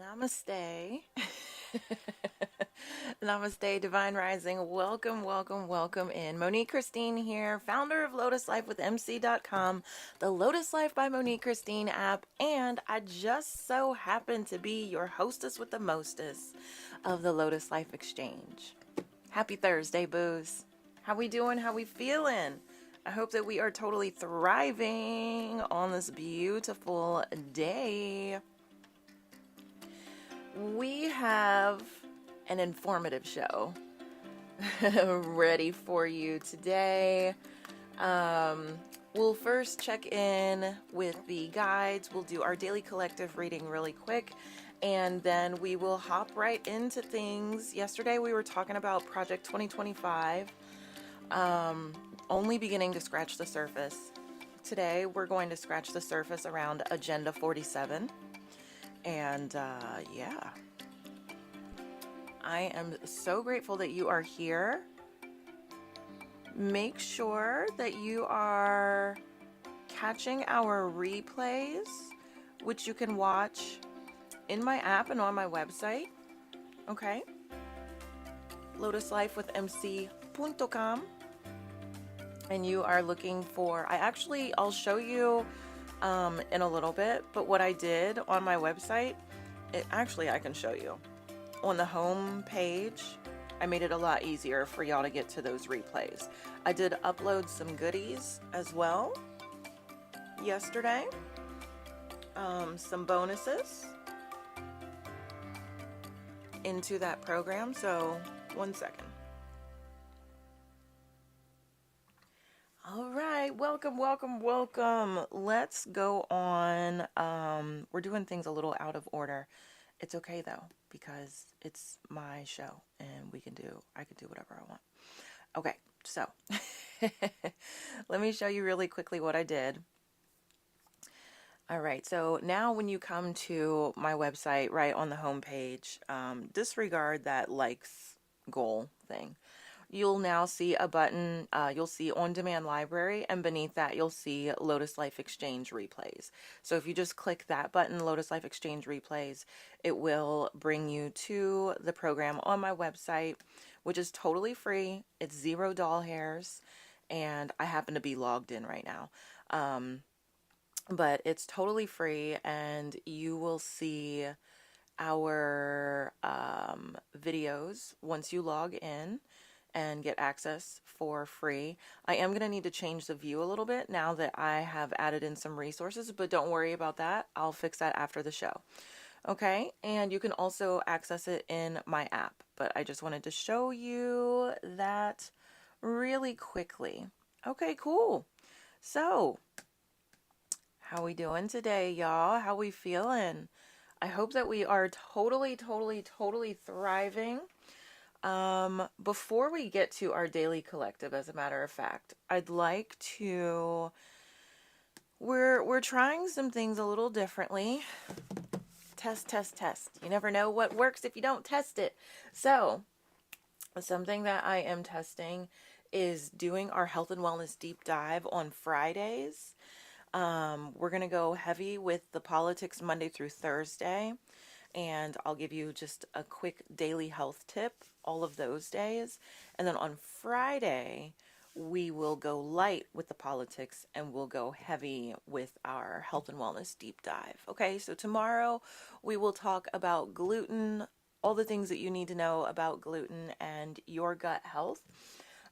Namaste. Namaste, Divine Rising. Welcome, welcome, welcome in. Monique Christine here, founder of Lotus Life with MC.com, the Lotus Life by Monique Christine app, and I just so happen to be your hostess with the mostest of the Lotus Life Exchange. Happy Thursday, boos. How we doing? How we feeling? I hope that we are totally thriving on this beautiful day. We have an informative show ready for you today. We'll first check in with the guides. We'll do our daily collective reading really quick, and then we will hop right into things. Yesterday we were talking about Project 2025, only beginning to scratch the surface. Today we're going to scratch the surface around Agenda 47. And yeah, I am so grateful that you are here. Make sure that you are catching our replays, which you can watch in my app and on my website. Okay? lotuslifewithmc.com. And you are looking for, I'll show you in a little bit, but what I did on my website, I can show you. On the home page, I made it a lot easier for y'all to get to those replays. I did upload some goodies as well yesterday, some bonuses into that program, so one second. All right, welcome, welcome, welcome. Let's go on. We're doing things a little out of order. It's okay though, because it's my show and I can do whatever I want. Okay, so let me show you really quickly what I did. All right, so now when you come to my website, right on the home page, disregard that likes goal thing. You'll now see a button, you'll see On Demand Library, and beneath that you'll see Lotus Life Exchange Replays. So if you just click that button, Lotus Life Exchange Replays, it will bring you to the program on my website, which is totally free. It's $0 doll hairs, and I happen to be logged in right now. But it's totally free, and you will see our videos once you log in and get access for free. I am going to need to change the view a little bit now that I have added in some resources, but don't worry about that. I'll fix that after the show. Okay, and you can also access it in my app, but I just wanted to show you that really quickly. Okay, cool. So, how we doing today, y'all? How we feeling? I hope that we are totally thriving. Before we get to our daily collective, as a matter of fact, I'd like to, we're trying some things a little differently. Test. You never know what works if you don't test it. So, something that I am testing is doing our health and wellness deep dive on Fridays. We're going to go heavy with the politics Monday through Thursday. And I'll give you just a quick daily health tip all of those days. And then on Friday, we will go light with the politics and we'll go heavy with our health and wellness deep dive. Okay, so tomorrow we will talk about gluten, all the things that you need to know about gluten and your gut health.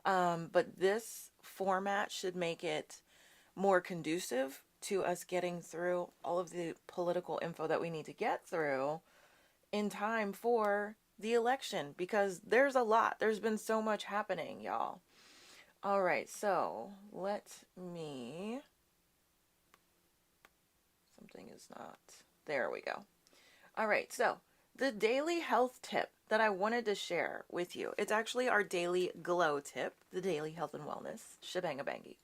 But this format should make it more conducive to us getting through all of the political info that we need to get through in time for the election, because there's a lot. There's been so much happening, y'all. All right, so let me, something is not, there we go. All right, so the daily health tip that I wanted to share with you, it's actually our daily glow tip, the daily health and wellness shebang-a-bangy.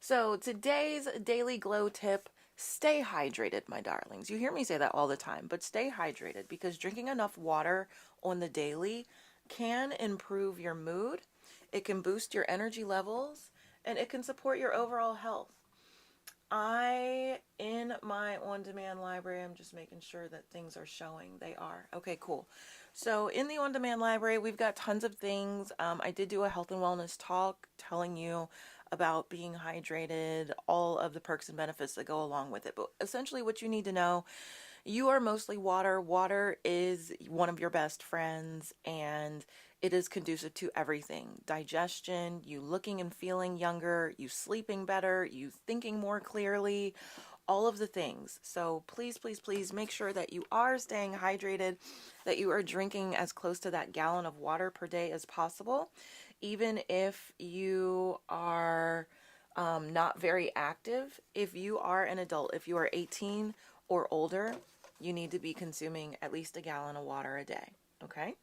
So today's daily glow tip, stay hydrated, my darlings. You hear me say that all the time, but stay hydrated, because drinking enough water on the daily can improve your mood, it can boost your energy levels, and it can support your overall health. In my on-demand library, I'm just making sure that things are showing. They are. Okay, cool. So in the on-demand library, we've got tons of things. I did do a health and wellness talk telling you about being hydrated, all of the perks and benefits that go along with it. But essentially what you need to know, you are mostly water. Water is one of your best friends, and it is conducive to everything. Digestion, you looking and feeling younger, you sleeping better, you thinking more clearly, all of the things. So please, please, please make sure that you are staying hydrated, that you are drinking as close to that gallon of water per day as possible. Even if you are not very active, if you are an adult, if you are 18 or older, you need to be consuming at least a gallon of water a day, okay?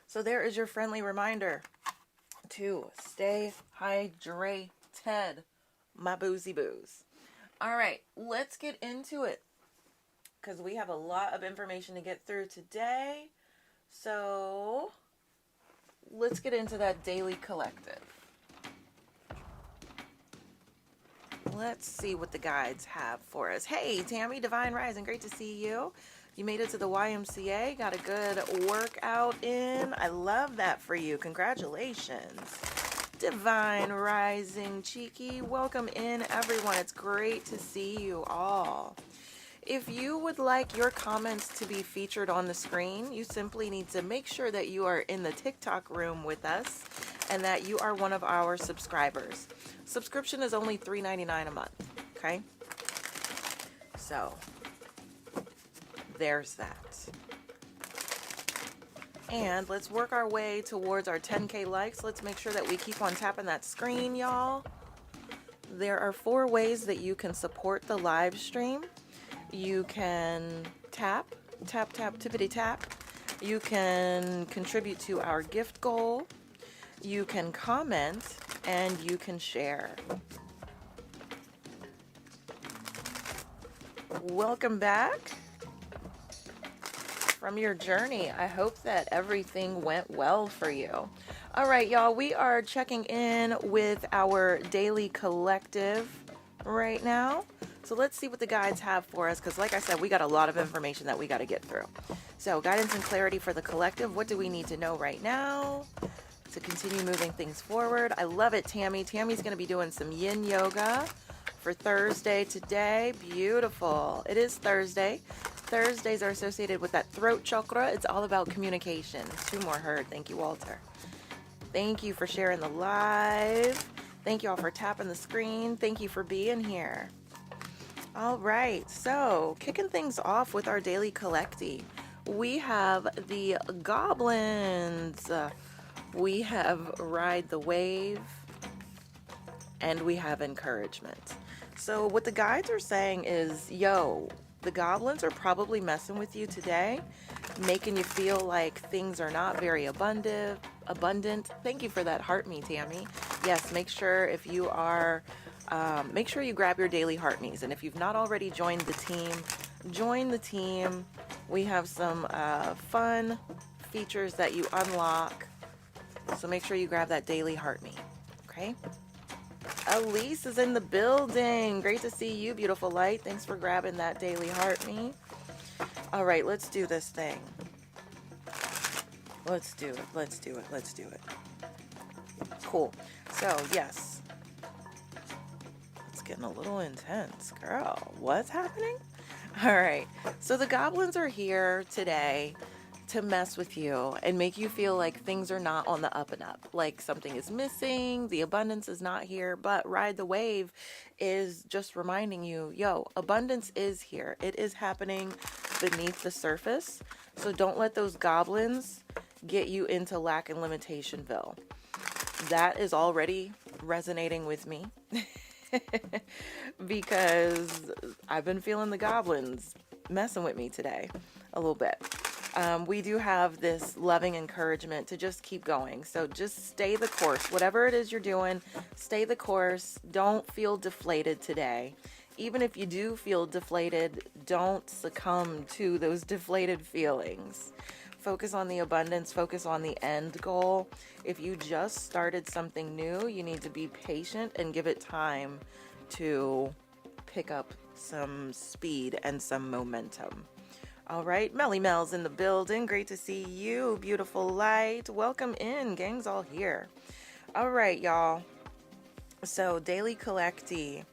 So there is your friendly reminder to stay hydrated, my boozy boos. All right, let's get into it because we have a lot of information to get through today. So let's get into that daily collective. Let's see what the guides have for us. Hey, Tammy, Divine Rising, great to see you. You made it to the YMCA, got a good workout in. I love that for you. Congratulations. Divine Rising, Cheeky, welcome in, everyone. It's great to see you all. If you would like your comments to be featured on the screen, you simply need to make sure that you are in the TikTok room with us and that you are one of our subscribers. Subscription is only $3.99 a month, okay? So, there's that. And let's work our way towards our 10K likes. Let's make sure that we keep on tapping that screen, y'all. There are 4 ways that you can support the live stream. You can tap, tippity tap. You can contribute to our gift goal. You can comment, and you can share. Welcome back from your journey. I hope that everything went well for you. All right, y'all, we are checking in with our daily collective right now. So let's see what the guides have for us, because like I said, we got a lot of information that we got to get through. So guidance and clarity for the collective. What do we need to know right now to continue moving things forward? I love it, Tammy. Tammy's going to be doing some yin yoga for Thursday today. Beautiful. It is Thursday. Thursdays are associated with that throat chakra. It's all about communication. 2 more heard. Thank you, Walter. Thank you for sharing the live. Thank you all for tapping the screen. Thank you for being here. All right, so kicking things off with our daily collective. We have the goblins. We have ride the wave, and we have encouragement. So what the guides are saying is, yo, the goblins are probably messing with you today, making you feel like things are not very abundant. Thank you for that heart me, Tammy. Yes, make sure if you are, make sure you grab your daily heart me's. And if you've not already joined the team, join the team. We have some fun features that you unlock. So make sure you grab that daily heart me. Okay? Elise is in the building. Great to see you, beautiful light. Thanks for grabbing that daily heart me. All right, let's do this thing. Let's do it. Let's do it. Let's do it. Cool. So, yes. It's getting a little intense, girl. What's happening? All right. So the goblins are here today to mess with you and make you feel like things are not on the up and up, like something is missing, the abundance is not here. But Ride the Wave is just reminding you, yo, abundance is here. It is happening beneath the surface. So don't let those goblins get you into lack and limitationville. That is already resonating with me because I've been feeling the goblins messing with me today a little bit. We do have this loving encouragement to just keep going. So just stay the course. Whatever it is you're doing, stay the course. Don't feel deflated today. Even if you do feel deflated, don't succumb to those deflated feelings. Focus on the abundance, focus on the end goal. If you just started something new, you need to be patient and give it time to pick up some speed and some momentum. All right, Melly Mel's in the building. Great to see you, beautiful light. Welcome in, gang's all here. All right, y'all. So, daily collectee.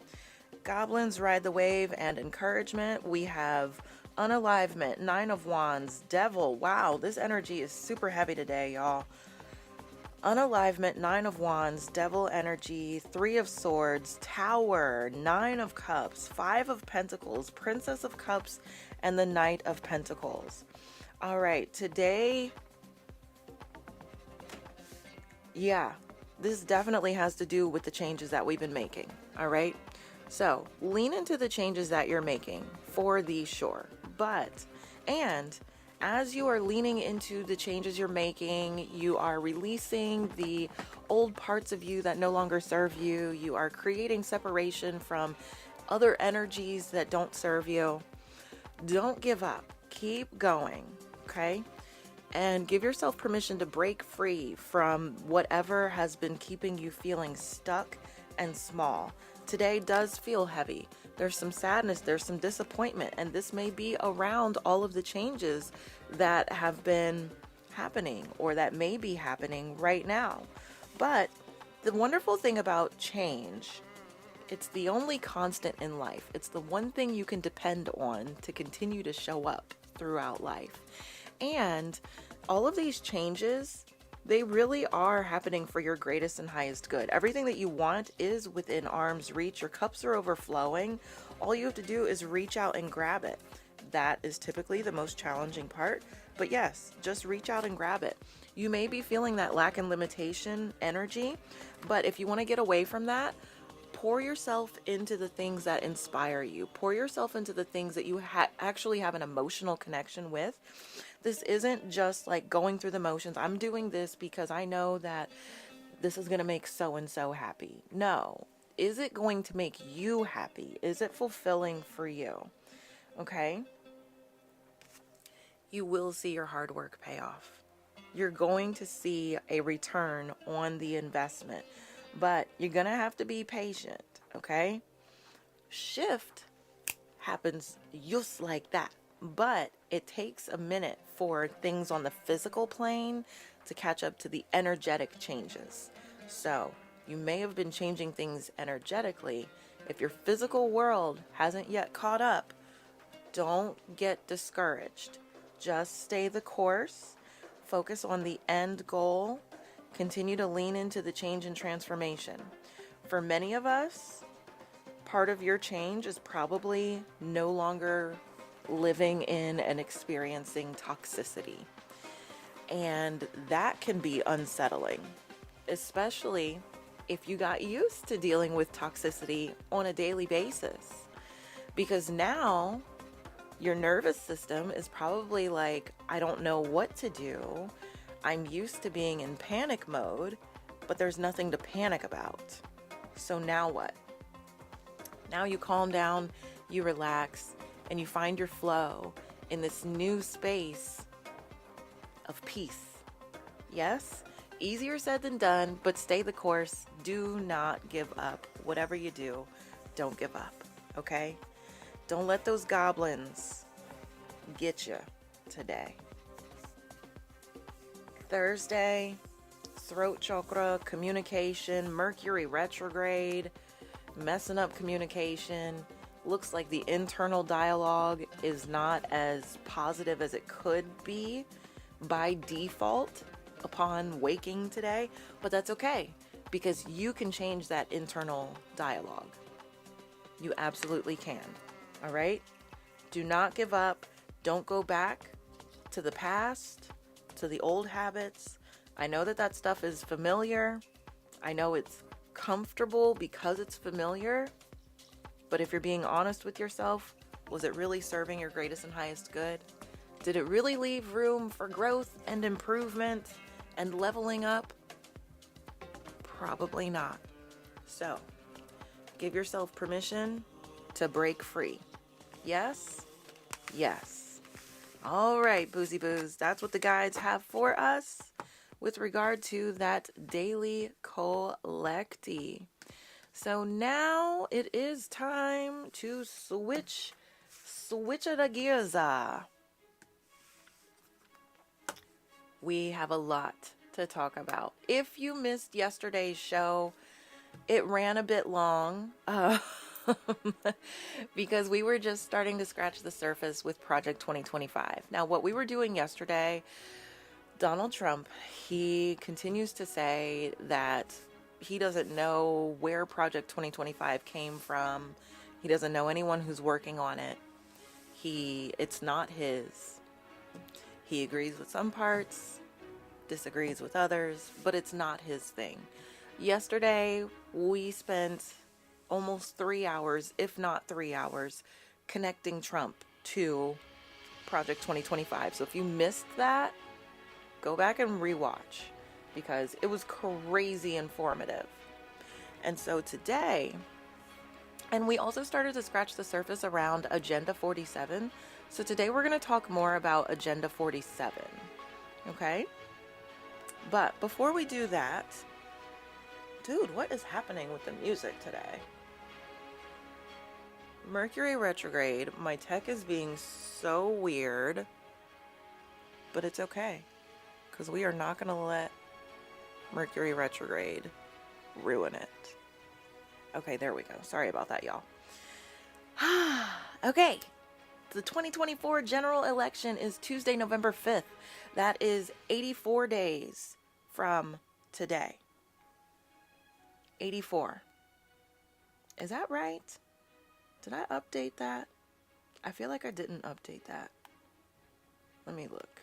Goblins ride the wave and encouragement. We have unalivement, 9 of wands, devil. Wow, this energy is super heavy today, y'all. Unalivement, 9 of wands, devil energy, 3 of swords, tower, 9 of cups, 5 of pentacles, princess of cups, and the knight of pentacles. All right, today, yeah, this definitely has to do with the changes that we've been making. All right, so lean into the changes that you're making for the sure. And as you are leaning into the changes you're making, you are releasing the old parts of you that no longer serve you. You are creating separation from other energies that don't serve you. Don't give up. Keep going, okay? And give yourself permission to break free from whatever has been keeping you feeling stuck and small. Today does feel heavy. There's some sadness, there's some disappointment, and this may be around all of the changes that have been happening or that may be happening right now. But the wonderful thing about change, it's the only constant in life. It's the one thing you can depend on to continue to show up throughout life. And all of these changes, they really are happening for your greatest and highest good. Everything that you want is within arm's reach. Your cups are overflowing. All you have to do is reach out and grab it. That is typically the most challenging part. But yes, just reach out and grab it. You may be feeling that lack and limitation energy, but if you want to get away from that, pour yourself into the things that inspire you. Pour yourself into the things that you actually have an emotional connection with. This isn't just like going through the motions. I'm doing this because I know that this is going to make so-and-so happy. No. Is it going to make you happy? Is it fulfilling for you? Okay? You will see your hard work pay off. You're going to see a return on the investment. But you're going to have to be patient, okay? Shift happens just like that. But it takes a minute for things on the physical plane to catch up to the energetic changes. So you may have been changing things energetically. If your physical world hasn't yet caught up, don't get discouraged. Just stay the course. Focus on the end goal. Continue to lean into the change and transformation. For many of us, part of your change is probably no longer living in and experiencing toxicity. And that can be unsettling, especially if you got used to dealing with toxicity on a daily basis. Because now your nervous system is probably like, I don't know what to do. I'm used to being in panic mode, but there's nothing to panic about. So now what? Now you calm down, you relax, and you find your flow in this new space of peace. Yes, easier said than done, but stay the course. Do not give up. Whatever you do, don't give up, okay? Don't let those goblins get you today. Thursday, throat chakra, communication, Mercury retrograde, messing up communication. Looks like the internal dialogue is not as positive as it could be by default upon waking today, but that's okay because you can change that internal dialogue. You absolutely can. All right? Do not give up. Don't go back to the past, to the old habits. I know that stuff is familiar. I know it's comfortable because it's familiar. But if you're being honest with yourself, was it really serving your greatest and highest good? Did it really leave room for growth and improvement and leveling up? Probably not. So, give yourself permission to break free. Yes? Yes. All right, Boozy Boos, that's what the guides have for us with regard to that daily collecti. So now it is time to switch the gears. We have a lot to talk about. If you missed yesterday's show, it ran a bit long because we were just starting to scratch the surface with Project 2025. Now, what we were doing yesterday, Donald Trump, he continues to say that he doesn't know where Project 2025 came from. He doesn't know anyone who's working on it. It's not his. He agrees with some parts, disagrees with others, but it's not his thing. Yesterday, we spent almost 3 hours, if not 3 hours, connecting Trump to Project 2025. So if you missed that, go back and rewatch because it was crazy informative. And so today, and we also started to scratch the surface around Agenda 47. So today we're going to talk more about Agenda 47. Okay? But before we do that, dude, what is happening with the music today? Mercury retrograde. My tech is being so weird. But it's okay. Because we are not going to let Mercury retrograde ruin it. Okay, there we go. Sorry about that, y'all. Okay. The 2024 general election is Tuesday, November 5th. That is 84 days from today. 84. Is that right? Did I update that? I feel like I didn't update that. Let me look.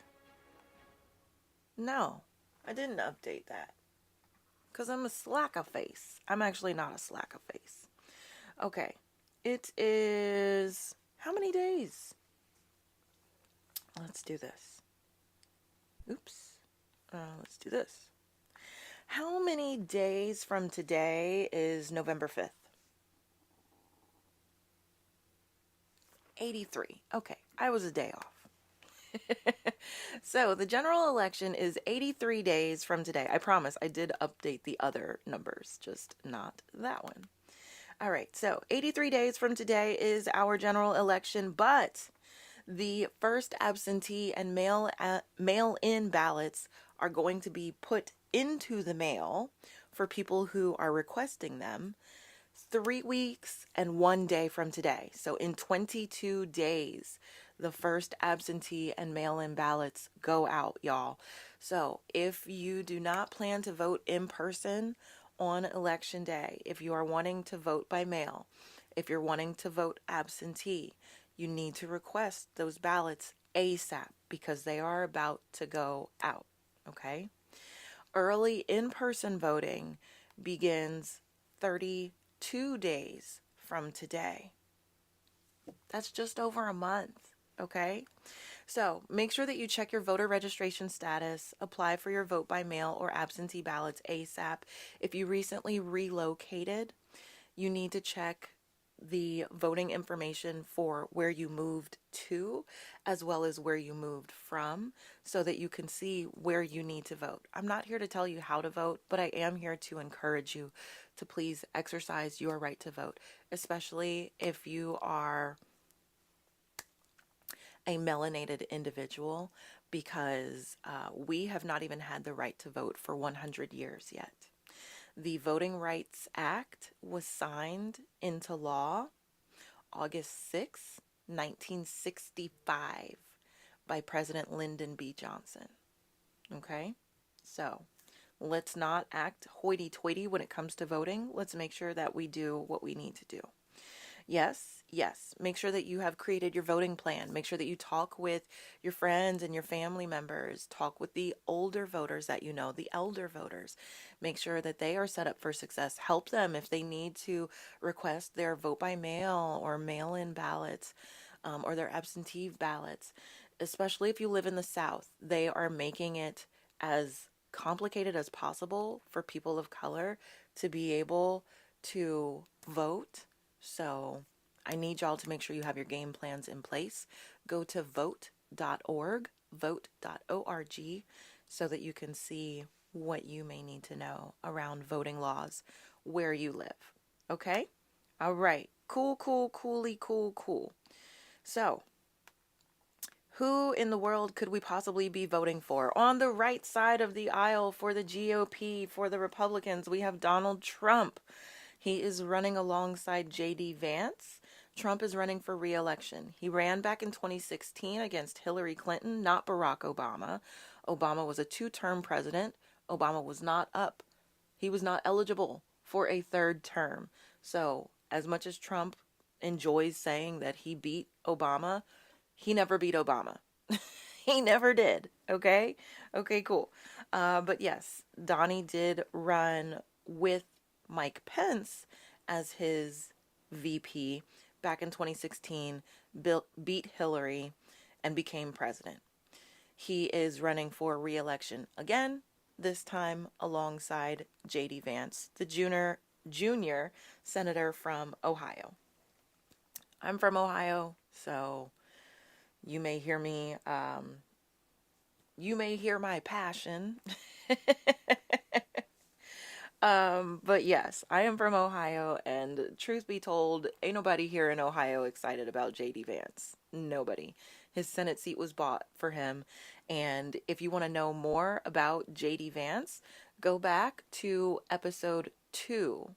No, I didn't update that. Because I'm a slacker face. I'm actually not a slacker face. Okay. It is... how many days? Let's do this. Oops. Let's do this. How many days from today is November 5th? 83. Okay, I was a day off. So the general election is 83 days from today. I promise I did update the other numbers, just not that one. All right, so 83 days from today is our general election, but the first absentee and mail-in ballots are going to be put into the mail for people who are requesting them 3 weeks and 1 day from today. So in 22 days, the first absentee and mail-in ballots go out, y'all. So if you do not plan to vote in person on election day, if you are wanting to vote by mail, if you're wanting to vote absentee, you need to request those ballots ASAP because they are about to go out, okay? Early in-person voting begins 32 days from today. That's just over a month, okay? So make sure that you check your voter registration status, apply for your vote by mail or absentee ballots ASAP. If you recently relocated, you need to check the voting information for where you moved to, as well as where you moved from, so that you can see where you need to vote. I'm not here to tell you how to vote, but I am here to encourage you to please exercise your right to vote, especially if you are a melanated individual, because we have not even had the right to vote for 100 years yet. The Voting Rights Act was signed into law August 6, 1965 by President Lyndon B. Johnson. Okay? So, let's not act hoity-toity when it comes to voting. Let's make sure that we do what we need to do. Yes. Make sure that you have created your voting plan. Make sure that you talk with your friends and your family members. Talk with the older voters that you know, the elder voters. Make sure that they are set up for success. Help them if they need to request their vote by mail or mail-in ballots or their absentee ballots. Especially if you live in the South, they are making it as complicated as possible for people of color to be able to vote. So I need y'all to make sure you have your game plans in place. Go to vote.org, vote.org, so that you can see what you may need to know around voting laws where you live. Okay? All right. Cool, cool, cooly, cool, cool. So, who in the world could we possibly be voting for? On the right side of the aisle for the GOP, for the Republicans, we have Donald Trump. He is running alongside J.D. Vance. Trump is running for re-election. He ran back in 2016 against Hillary Clinton, not Barack Obama. Obama was a two-term president. Obama was not up. He was not eligible for a third term. So, as much as Trump enjoys saying that he beat Obama, he never beat Obama. He never did. Okay? Okay, cool. But yes, Donnie did run with Mike Pence as his VP back in 2016, beat Hillary, and became president. He is running for re-election again, this time alongside J.D. Vance, the junior senator from Ohio. I'm from Ohio, so you may hear me, you may hear my passion. But yes, I am from Ohio, and truth be told, ain't nobody here in Ohio excited about J.D. Vance. Nobody. His Senate seat was bought for him, and if you want to know more about J.D. Vance, go back to episode 2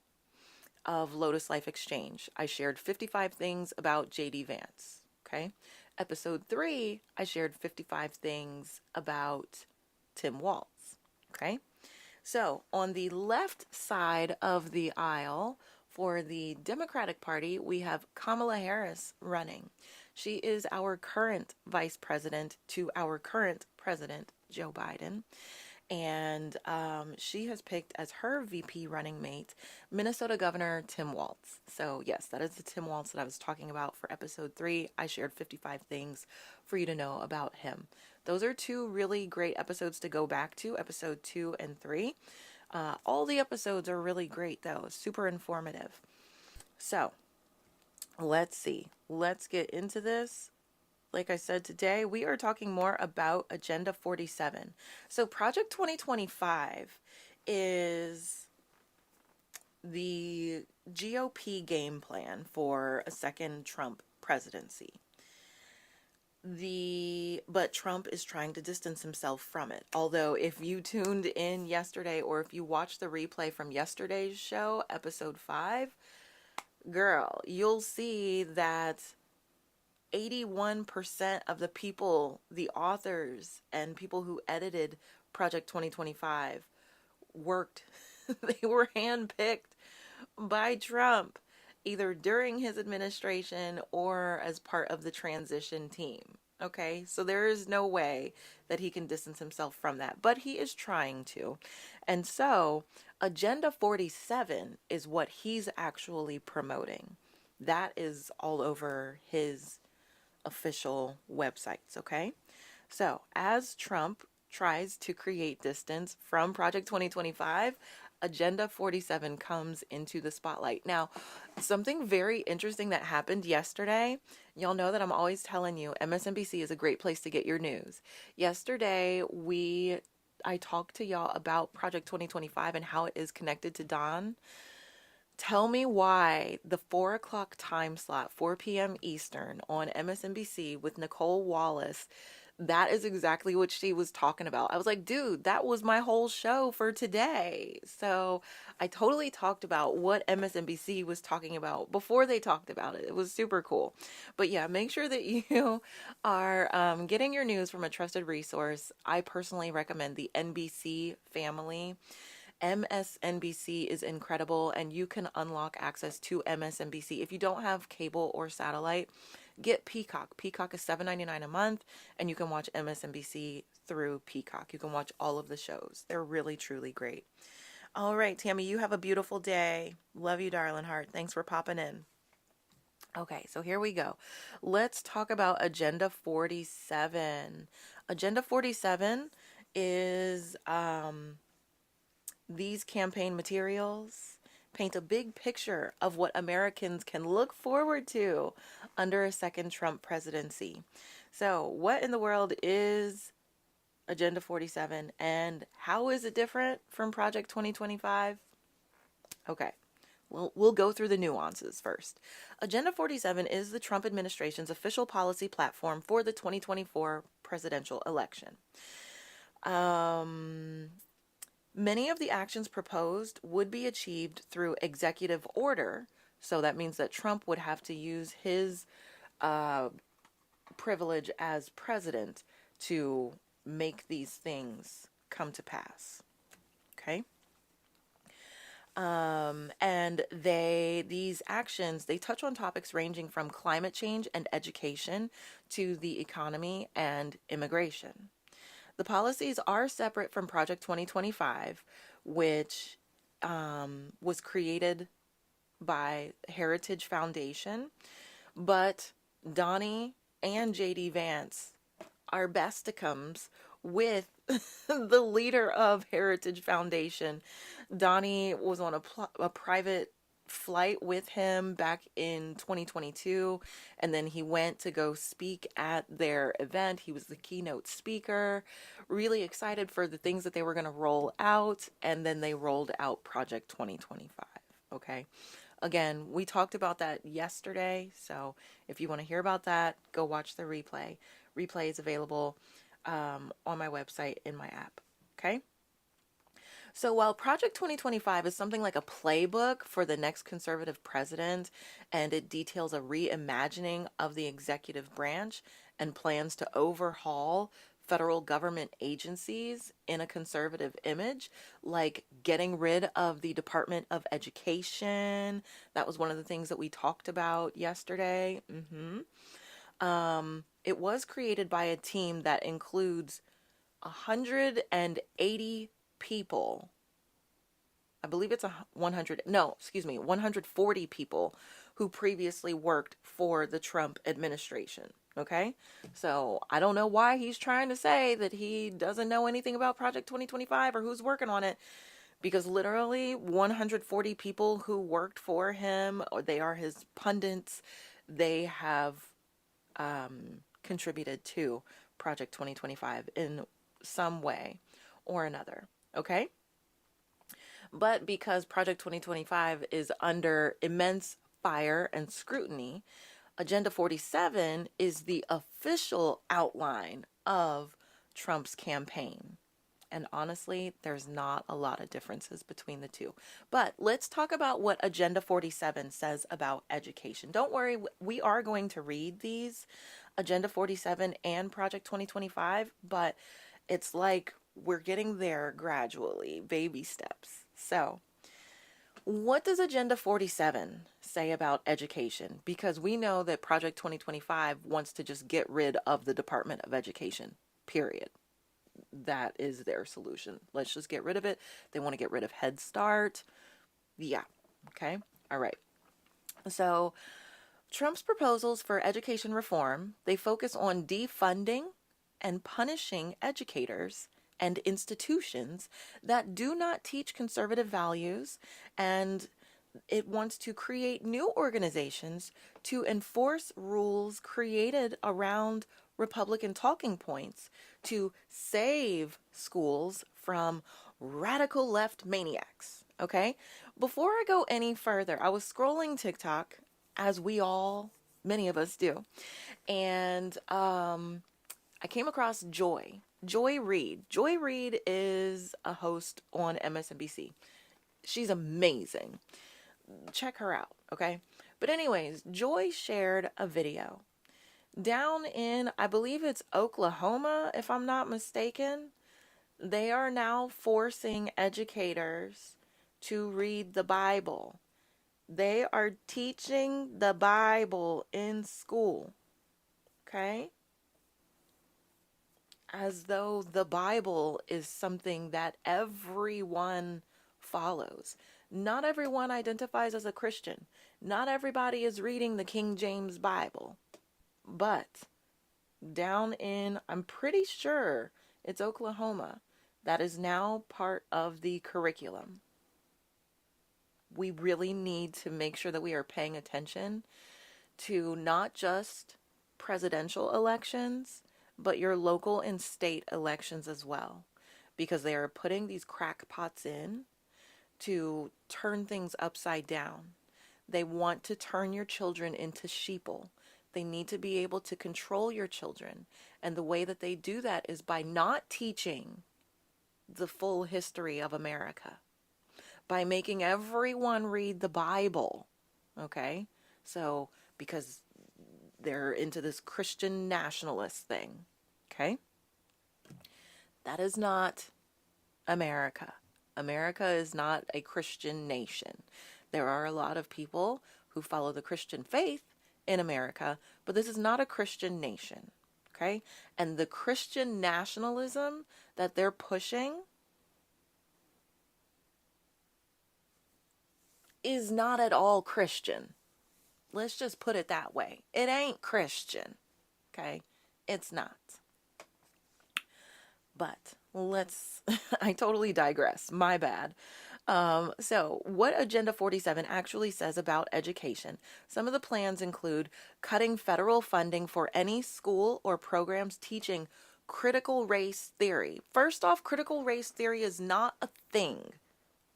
of Lotus Life Exchange. I shared 55 things about J.D. Vance, okay? Episode 3, I shared 55 things about Tim Walz, okay? So, on the left side of the aisle for the Democratic Party, we have Kamala Harris running. She is our current vice president to our current president, Joe Biden. And she has picked as her VP running mate Minnesota Governor Tim Walz. So yes, that is the Tim Walz that I was talking about for episode 3. I shared 55 things for you to know about him. Those are 2 really great episodes to go back to, episode 2 and 3. All the episodes are really great though, super informative. So let's see. Let's get into this. Like I said, today we are talking more about Agenda 47. So Project 2025 is the GOP game plan for a second Trump presidency. But Trump is trying to distance himself from it. Although if you tuned in yesterday, or if you watched the replay from yesterday's show, episode 5, girl, you'll see that 81% of the people, the authors and people who edited Project 2025 worked, they were handpicked by Trump, either during his administration or as part of the transition team. Okay, so there is no way that he can distance himself from that, but he is trying to. And so Agenda 47 is what he's actually promoting. That is all over his official websites, okay? So, as Trump tries to create distance from Project 2025, Agenda 47 comes into the spotlight. Now, something very interesting that happened yesterday, y'all know that I'm always telling you, MSNBC is a great place to get your news. Yesterday, I talked to y'all about Project 2025 and how it is connected to Don. Tell me why the 4 o'clock time slot, 4 p.m. Eastern on MSNBC with Nicole Wallace, that is exactly what she was talking about. I was like, dude, that was my whole show for today. So I totally talked about what MSNBC was talking about before they talked about it. It was super cool. But yeah, make sure that you are getting your news from a trusted resource. I personally recommend the NBC family. MSNBC is incredible, and you can unlock access to MSNBC. If you don't have cable or satellite, get Peacock. Peacock is $7.99 a month, and you can watch MSNBC through Peacock. You can watch all of the shows. They're really, truly great. All right, Tammy, you have a beautiful day. Love you, darling heart. Thanks for popping in. Okay, so here we go. Let's talk about Agenda 47. Agenda 47 is these campaign materials paint a big picture of what Americans can look forward to under a second Trump presidency. So, what in the world is Agenda 47 and how is it different from Project 2025? Okay. We'll go through the nuances first. Agenda 47 is the Trump administration's official policy platform for the 2024 presidential election. Many of the actions proposed would be achieved through executive order. So that means that Trump would have to use his privilege as president to make these things come to pass. Okay? And these actions, they touch on topics ranging from climate change and education to the economy and immigration. The policies are separate from Project 2025, which was created by Heritage Foundation, but Donnie and JD Vance are besticums with the leader of Heritage Foundation. Donnie was on a private flight with him back in 2022, and then he went to go speak at their event. He was the keynote speaker, really excited for the things that they were going to roll out, and then they rolled out Project 2025. Okay, again, we talked about that yesterday, so if you want to hear about that, go watch the replay is available on my website in my app. Okay. So while Project 2025 is something like a playbook for the next conservative president, and it details a reimagining of the executive branch and plans to overhaul federal government agencies in a conservative image, like getting rid of the Department of Education. That was one of the things that we talked about yesterday. It was created by a team that includes 180 people. I believe it's 140 people who previously worked for the Trump administration. Okay? So I don't know why he's trying to say that he doesn't know anything about Project 2025 or who's working on it, because literally 140 people who worked for him, or they are his pundits, they have contributed to Project 2025 in some way or another. Okay? But because Project 2025 is under immense fire and scrutiny, Agenda 47 is the official outline of Trump's campaign. And honestly, there's not a lot of differences between the two. But let's talk about what Agenda 47 says about education. Don't worry, we are going to read these, Agenda 47 and Project 2025, but it's like we're getting there gradually, baby steps. So, what does Agenda 47 say about education? Because we know that Project 2025 wants to just get rid of the Department of Education, period. That is their solution. Let's just get rid of it. They want to get rid of Head Start. Yeah. Okay. All right. So, Trump's proposals for education reform, they focus on defunding and punishing educators and institutions that do not teach conservative values, and it wants to create new organizations to enforce rules created around Republican talking points to save schools from radical left maniacs. Okay? Before I go any further, I was scrolling TikTok, as many of us do, and I came across Joy Reid. Joy Reid is a host on MSNBC. She's amazing. Check her out, okay? But anyways, Joy shared a video down in, I believe it's Oklahoma, if I'm not mistaken. They are now forcing educators to read the Bible. They are teaching the Bible in school, okay? As though the Bible is something that everyone follows. Not everyone identifies as a Christian. Not everybody is reading the King James Bible. But down in, I'm pretty sure it's Oklahoma, that is now part of the curriculum. We really need to make sure that we are paying attention to not just presidential elections, but your local and state elections as well, because they are putting these crackpots in to turn things upside down. They want to turn your children into sheeple. They need to be able to control your children. And the way that they do that is by not teaching the full history of America, by making everyone read the Bible. Okay? So, because they're into this Christian nationalist thing. Okay? That is not America. America is not a Christian nation. There are a lot of people who follow the Christian faith in America, but this is not a Christian nation. Okay? And the Christian nationalism that they're pushing is not at all Christian. Let's just put it that way. It ain't Christian. Okay? It's not. But let's, I totally digress. My bad. So, what Agenda 47 actually says about education? Some of the plans include cutting federal funding for any school or programs teaching critical race theory. First off, critical race theory is not a thing.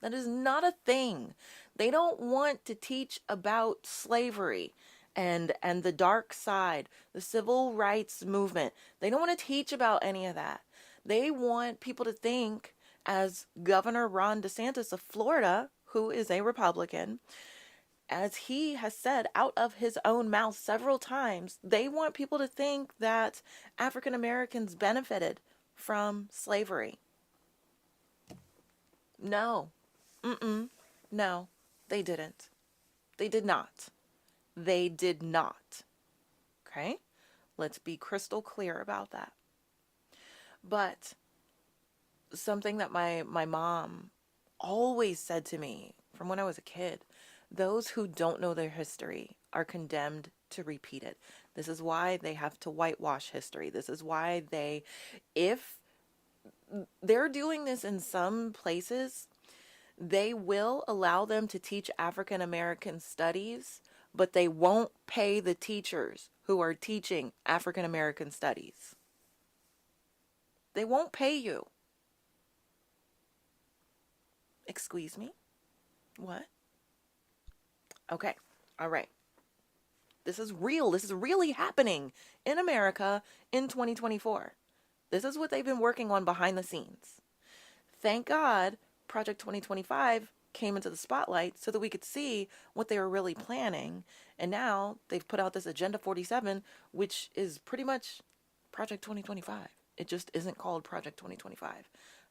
That is not a thing. They don't want to teach about slavery and the dark side, the civil rights movement. They don't want to teach about any of that. They want people to think, as Governor Ron DeSantis of Florida, who is a Republican, as he has said out of his own mouth several times, they want people to think that African Americans benefited from slavery. No. No, they didn't. They did not. They did not. Okay? Let's be crystal clear about that. But something that my mom always said to me from when I was a kid, those who don't know their history are condemned to repeat it. This is why they have to whitewash history. This is why if they're doing this in some places, they will allow them to teach African American studies, but they won't pay the teachers who are teaching African American studies. They won't pay you. Excuse me? What? Okay. All right. This is real. This is really happening in America in 2024. This is what they've been working on behind the scenes. Thank God Project 2025 came into the spotlight so that we could see what they were really planning. And now they've put out this Agenda 47, which is pretty much Project 2025. It just isn't called Project 2025.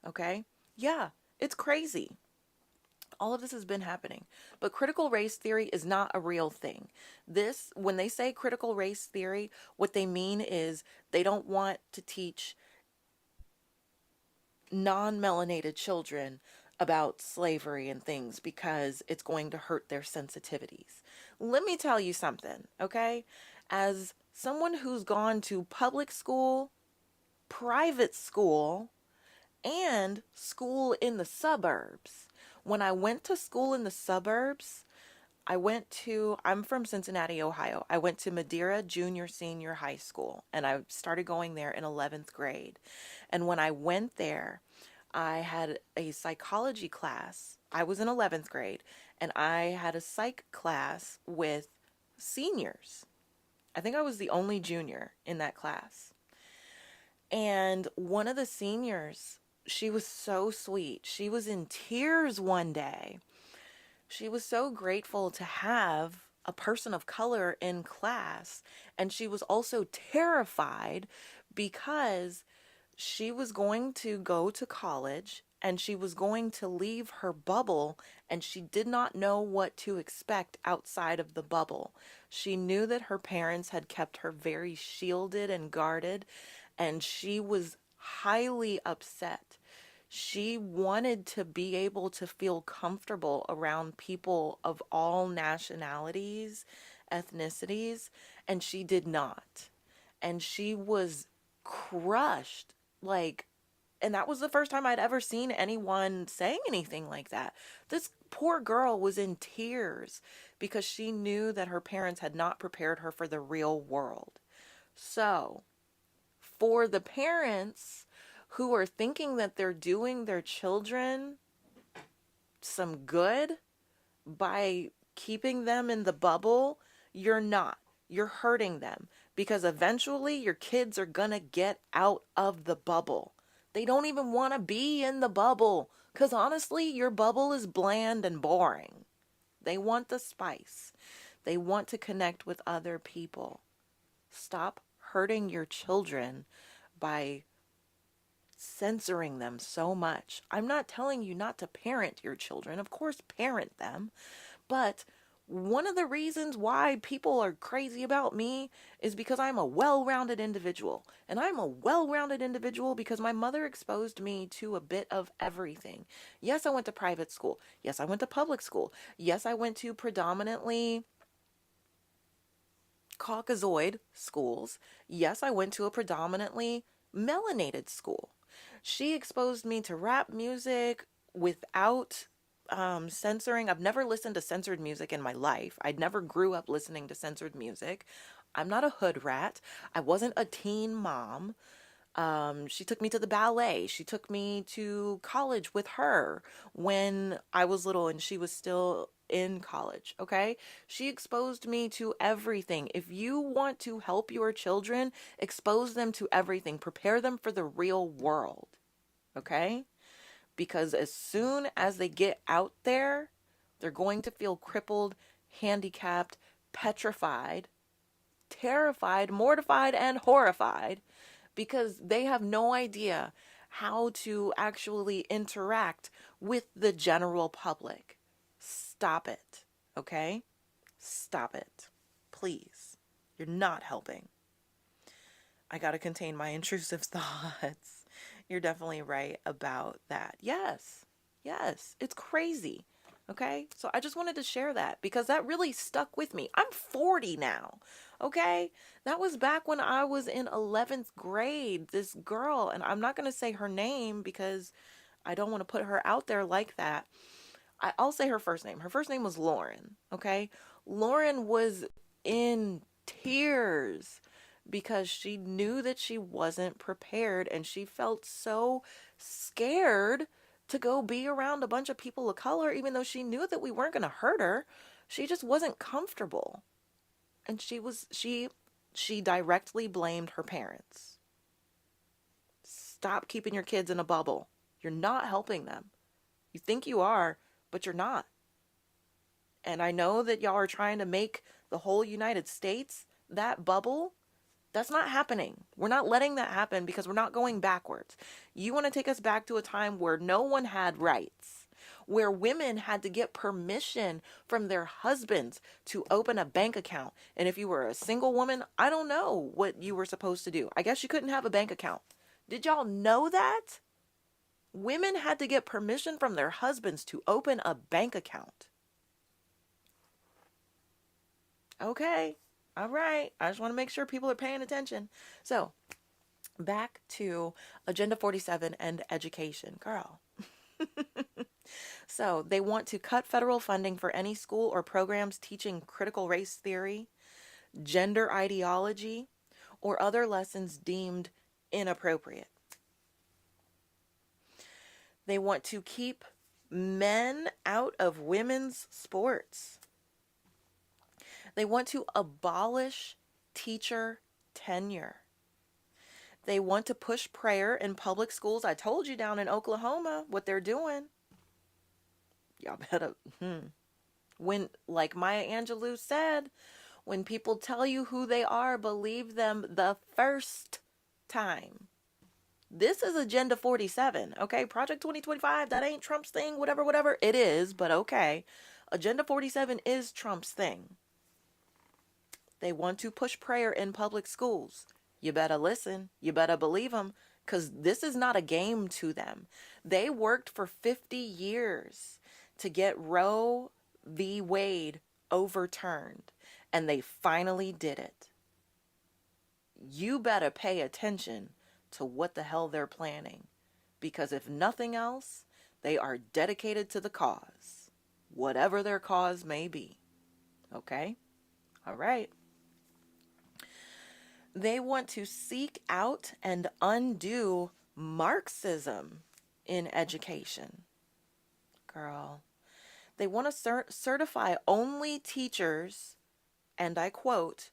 Okay? Yeah, it's crazy. All of this has been happening. But critical race theory is not a real thing. When they say critical race theory, what they mean is they don't want to teach non-melanated children about slavery and things because it's going to hurt their sensitivities. Let me tell you something, okay? As someone who's gone to public school, private school, and school in the suburbs, when I went to school in the suburbs, I'm from Cincinnati, Ohio. I went to Madeira Junior Senior High School, and I started going there in 11th grade. And when I went there, I had a psychology class. I was in 11th grade, and I had a psych class with seniors. I think I was the only junior in that class. And one of the seniors, she was so sweet. She was in tears one day. She was so grateful to have a person of color in class. And she was also terrified because she was going to go to college and she was going to leave her bubble, and she did not know what to expect outside of the bubble. She knew that her parents had kept her very shielded and guarded, and she was highly upset. She wanted to be able to feel comfortable around people of all nationalities, ethnicities, and she did not. And she was crushed. And that was the first time I'd ever seen anyone saying anything like that. This poor girl was in tears because she knew that her parents had not prepared her for the real world. So, for the parents who are thinking that they're doing their children some good by keeping them in the bubble, you're not. You're hurting them because eventually your kids are gonna get out of the bubble. They don't even want to be in the bubble because honestly, your bubble is bland and boring. They want the spice, they want to connect with other people. Stop hurting your children by censoring them so much. I'm not telling you not to parent your children. Of course, parent them. But one of the reasons why people are crazy about me is because I'm a well-rounded individual. And I'm a well-rounded individual because my mother exposed me to a bit of everything. Yes, I went to private school. Yes, I went to public school. Yes, I went to predominantly Caucasoid schools. Yes, I went to a predominantly melanated school. She exposed me to rap music without censoring. I've never listened to censored music in my life. I never grew up listening to censored music. I'm not a hood rat. I wasn't a teen mom. She took me to the ballet. She took me to college with her when I was little and she was still in college. Okay. She exposed me to everything. If you want to help your children, expose them to everything, prepare them for the real world. Okay. Because as soon as they get out there, they're going to feel crippled, handicapped, petrified, terrified, mortified, and horrified because they have no idea how to actually interact with the general public. Stop it, okay? Stop it. Please. You're not helping. I gotta contain my intrusive thoughts. You're definitely right about that. Yes. Yes. It's crazy. Okay? So I just wanted to share that because that really stuck with me. I'm 40 now. Okay? That was back when I was in 11th grade. This girl, and I'm not going to say her name because I don't want to put her out there like that. I'll say her first name. Her first name was Lauren. Okay? Lauren was in tears because she knew that she wasn't prepared and she felt so scared to go be around a bunch of people of color, even though she knew that we weren't going to hurt her. She just wasn't comfortable. And she directly blamed her parents. Stop keeping your kids in a bubble. You're not helping them. You think you are, but you're not. And I know that y'all are trying to make the whole United States that bubble. That's not happening. We're not letting that happen because we're not going backwards. You want to take us back to a time where no one had rights, where women had to get permission from their husbands to open a bank account. And if you were a single woman, I don't know what you were supposed to do. I guess you couldn't have a bank account. Did y'all know that? Women had to get permission from their husbands to open a bank account. Okay. All right. I just want to make sure people are paying attention. So, back to Agenda 47 and education. Girl. So, they want to cut federal funding for any school or programs teaching critical race theory, gender ideology, or other lessons deemed inappropriate. They want to keep men out of women's sports. They want to abolish teacher tenure. They want to push prayer in public schools. I told you down in Oklahoma what they're doing. Y'all better, When, like Maya Angelou said, when people tell you who they are, believe them the first time. This is Agenda 47, okay? Project 2025, that ain't Trump's thing, whatever. It is, but okay. Agenda 47 is Trump's thing. They want to push prayer in public schools. You better listen. You better believe them, because this is not a game to them. They worked for 50 years to get Roe v. Wade overturned, and they finally did it. You better pay attention to what the hell they're planning, because if nothing else, they are dedicated to the cause, whatever their cause may be. Okay? All right. They want to seek out and undo Marxism in education. Girl. They want to certify only teachers, and I quote,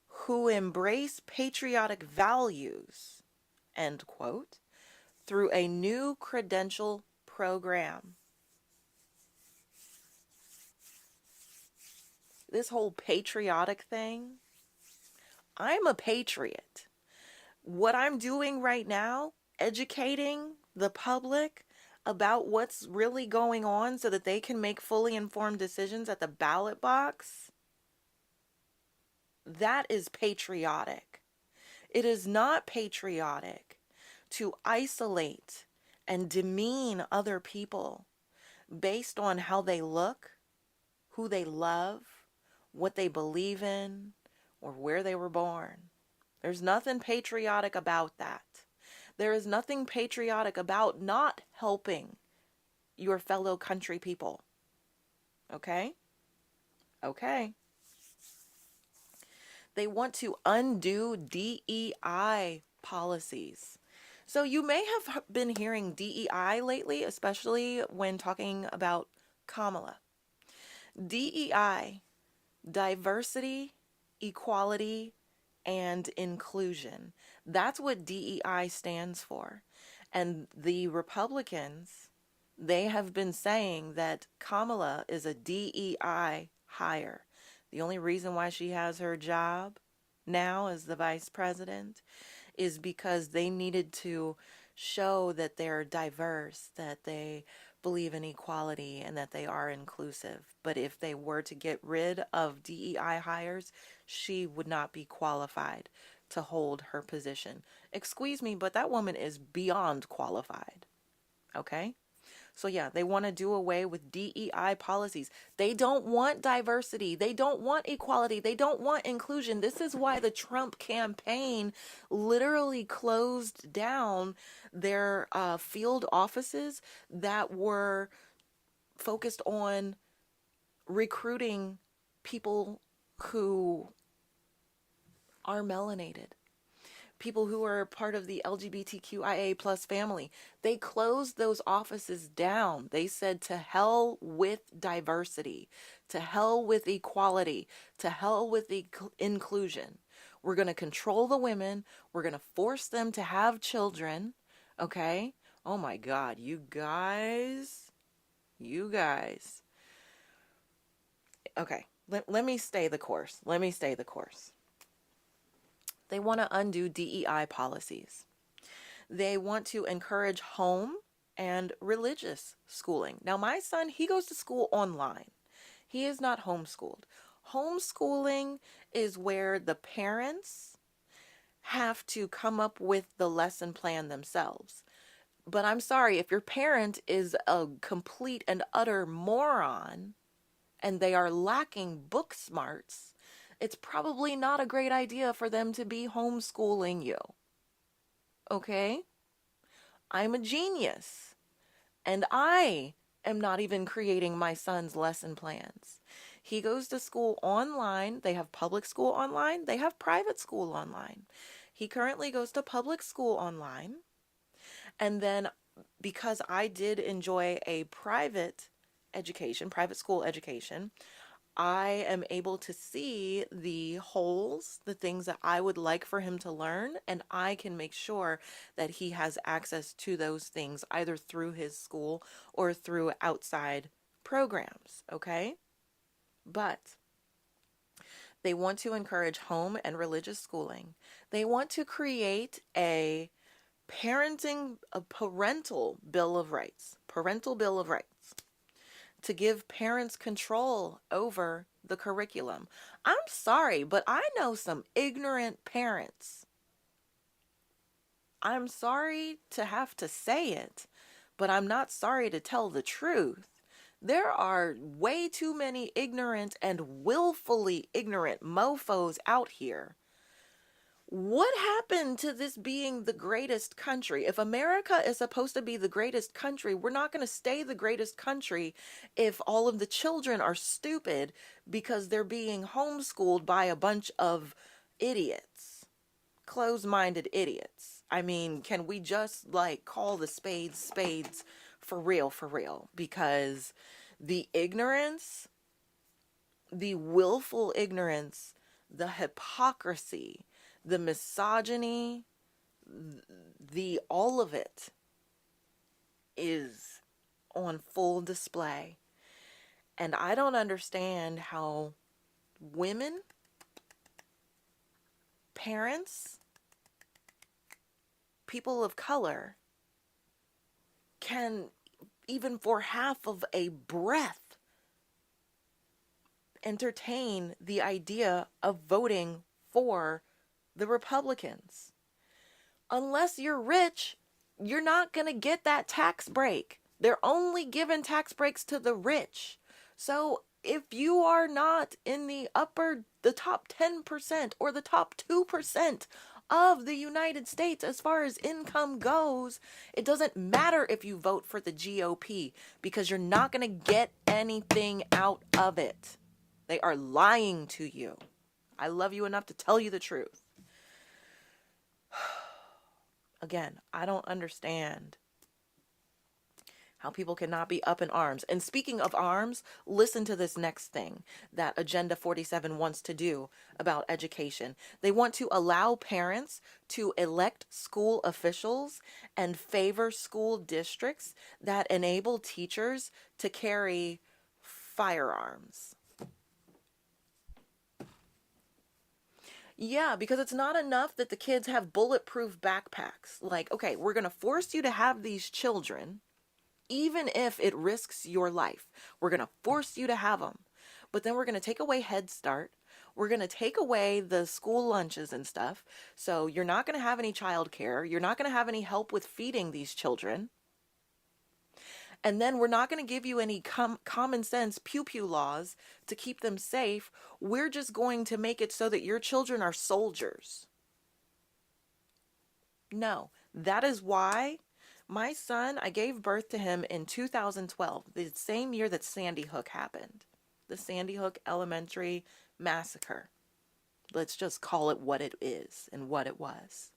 who embrace patriotic values, end quote, through a new credential program. This whole patriotic thing, I'm a patriot. What I'm doing right now, educating the public about what's really going on so that they can make fully informed decisions at the ballot box, that is patriotic. It is not patriotic to isolate and demean other people based on how they look, who they love, what they believe in, or where they were born. There's nothing patriotic about that. There is nothing patriotic about not helping your fellow country people. Okay? Okay. They want to undo DEI policies. So you may have been hearing DEI lately, especially when talking about Kamala. DEI, diversity, equality, and inclusion. That's what DEI stands for. And the Republicans, they have been saying that Kamala is a DEI hire. The only reason why she has her job now as the vice president is because they needed to show that they're diverse, that they believe in equality, and that they are inclusive. But if they were to get rid of DEI hires, she would not be qualified to hold her position. Excuse me, but that woman is beyond qualified. Okay? So yeah, they want to do away with DEI policies. They don't want diversity. They don't want equality. They don't want inclusion. This is why the Trump campaign literally closed down their field offices that were focused on recruiting people who are melanated, people who are part of the LGBTQIA plus family. They closed those offices down. They said to hell with diversity, to hell with equality, to hell with inclusion. We're going to control the women. We're going to force them to have children. Okay? Oh my God, you guys. Okay, let me stay the course. They want to undo DEI policies. They want to encourage home and religious schooling. Now, my son, he goes to school online. He is not homeschooled. Homeschooling is where the parents have to come up with the lesson plan themselves. But I'm sorry, if your parent is a complete and utter moron and they are lacking book smarts, it's probably not a great idea for them to be homeschooling you. Okay? I'm a genius. And I am not even creating my son's lesson plans. He goes to school online. They have public school online. They have private school online. He currently goes to public school online. And then because I did enjoy a private education, private school education, I am able to see the holes, the things that I would like for him to learn, and I can make sure that he has access to those things either through his school or through outside programs, okay? But they want to encourage home and religious schooling. They want to create a parental bill of rights, to give parents control over the curriculum. I'm sorry, but I know some ignorant parents. I'm sorry to have to say it, but I'm not sorry to tell the truth. There are way too many ignorant and willfully ignorant mofos out here. What happened to this being the greatest country? If America is supposed to be the greatest country, we're not going to stay the greatest country if all of the children are stupid because they're being homeschooled by a bunch of idiots. closed-minded idiots. I mean, can we just like call the spades spades for real, for real? Because the ignorance, the willful ignorance, the hypocrisy, the misogyny, the all of it is on full display. And I don't understand how women, parents, people of color can, even for half of a breath, entertain the idea of voting for the Republicans. Unless you're rich, you're not going to get that tax break. They're only giving tax breaks to the rich. So if you are not in the top 10% or the top 2% of the United States as far as income goes, it doesn't matter if you vote for the GOP, because you're not going to get anything out of it. They are lying to you. I love you enough to tell you the truth. Again, I don't understand how people cannot be up in arms. And speaking of arms, listen to this next thing that Agenda 47 wants to do about education. They want to allow parents to elect school officials and favor school districts that enable teachers to carry firearms. Yeah, because it's not enough that the kids have bulletproof backpacks. Like, okay, we're going to force you to have these children, even if it risks your life. We're going to force you to have them. But then we're going to take away Head Start. We're going to take away the school lunches and stuff. So you're not going to have any childcare. You're not going to have any help with feeding these children. And then we're not going to give you any common sense pew-pew laws to keep them safe. We're just going to make it so that your children are soldiers. No, that is why my son, I gave birth to him in 2012, the same year that Sandy Hook happened. The Sandy Hook Elementary Massacre. Let's just call it what it is and what it was.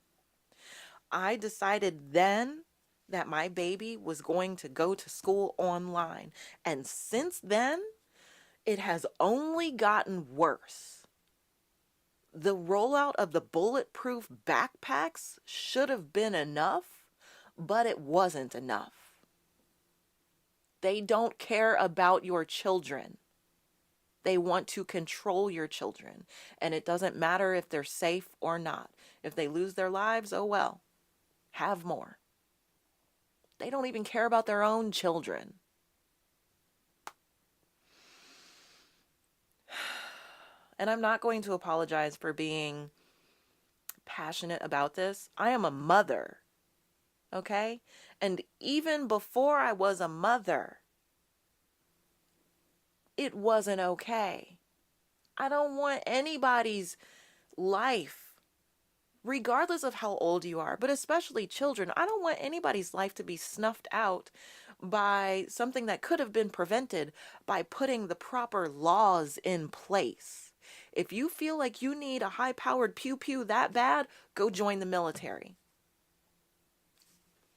I decided then that my baby was going to go to school online. And since then, it has only gotten worse. The rollout of the bulletproof backpacks should have been enough, but it wasn't enough. They don't care about your children. They want to control your children. And it doesn't matter if they're safe or not. If they lose their lives, oh well. Have more. They don't even care about their own children. And I'm not going to apologize for being passionate about this. I am a mother, okay? And even before I was a mother, it wasn't okay. I don't want anybody's life, regardless of how old you are, but especially children. I don't want anybody's life to be snuffed out by something that could have been prevented by putting the proper laws in place. If you feel like you need a high-powered pew-pew that bad, go join the military.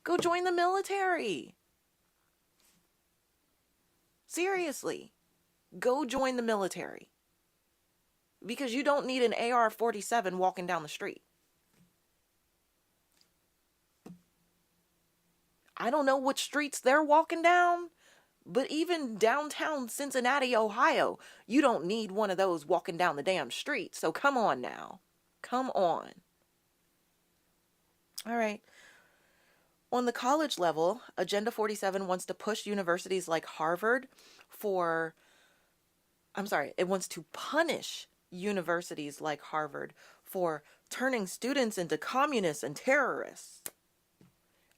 Go join the military. Seriously, go join the military. Because you don't need an AR-47 walking down the street. I don't know what streets they're walking down, but even downtown Cincinnati, Ohio, you don't need one of those walking down the damn street. So come on now. Come on. All right. On the college level, Agenda 47 wants to push universities like Harvard it wants to punish universities like Harvard for turning students into communists and terrorists.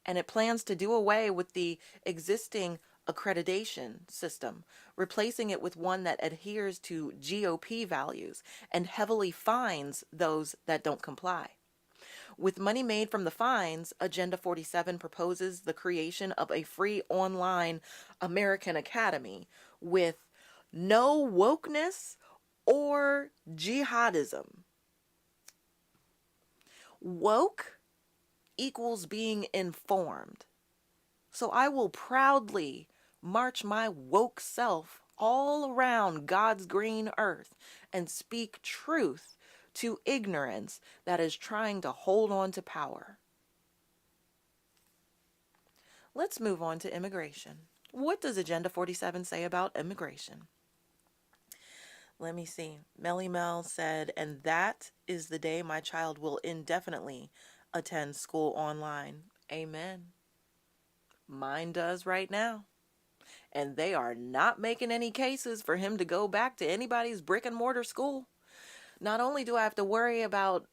And it plans to do away with the existing accreditation system, replacing it with one that adheres to GOP values and heavily fines those that don't comply. With money made from the fines, Agenda 47 proposes the creation of a free online American Academy with no wokeness or jihadism. Woke equals being informed. So I will proudly march my woke self all around God's green earth and speak truth to ignorance that is trying to hold on to power. Let's move on to immigration. What does Agenda 47 say about immigration? Let me see. Melly Mel said, and that is the day my child will indefinitely attend school online. Amen. Mine does right now. And they are not making any cases for him to go back to anybody's brick and mortar school. Not only do I have to worry about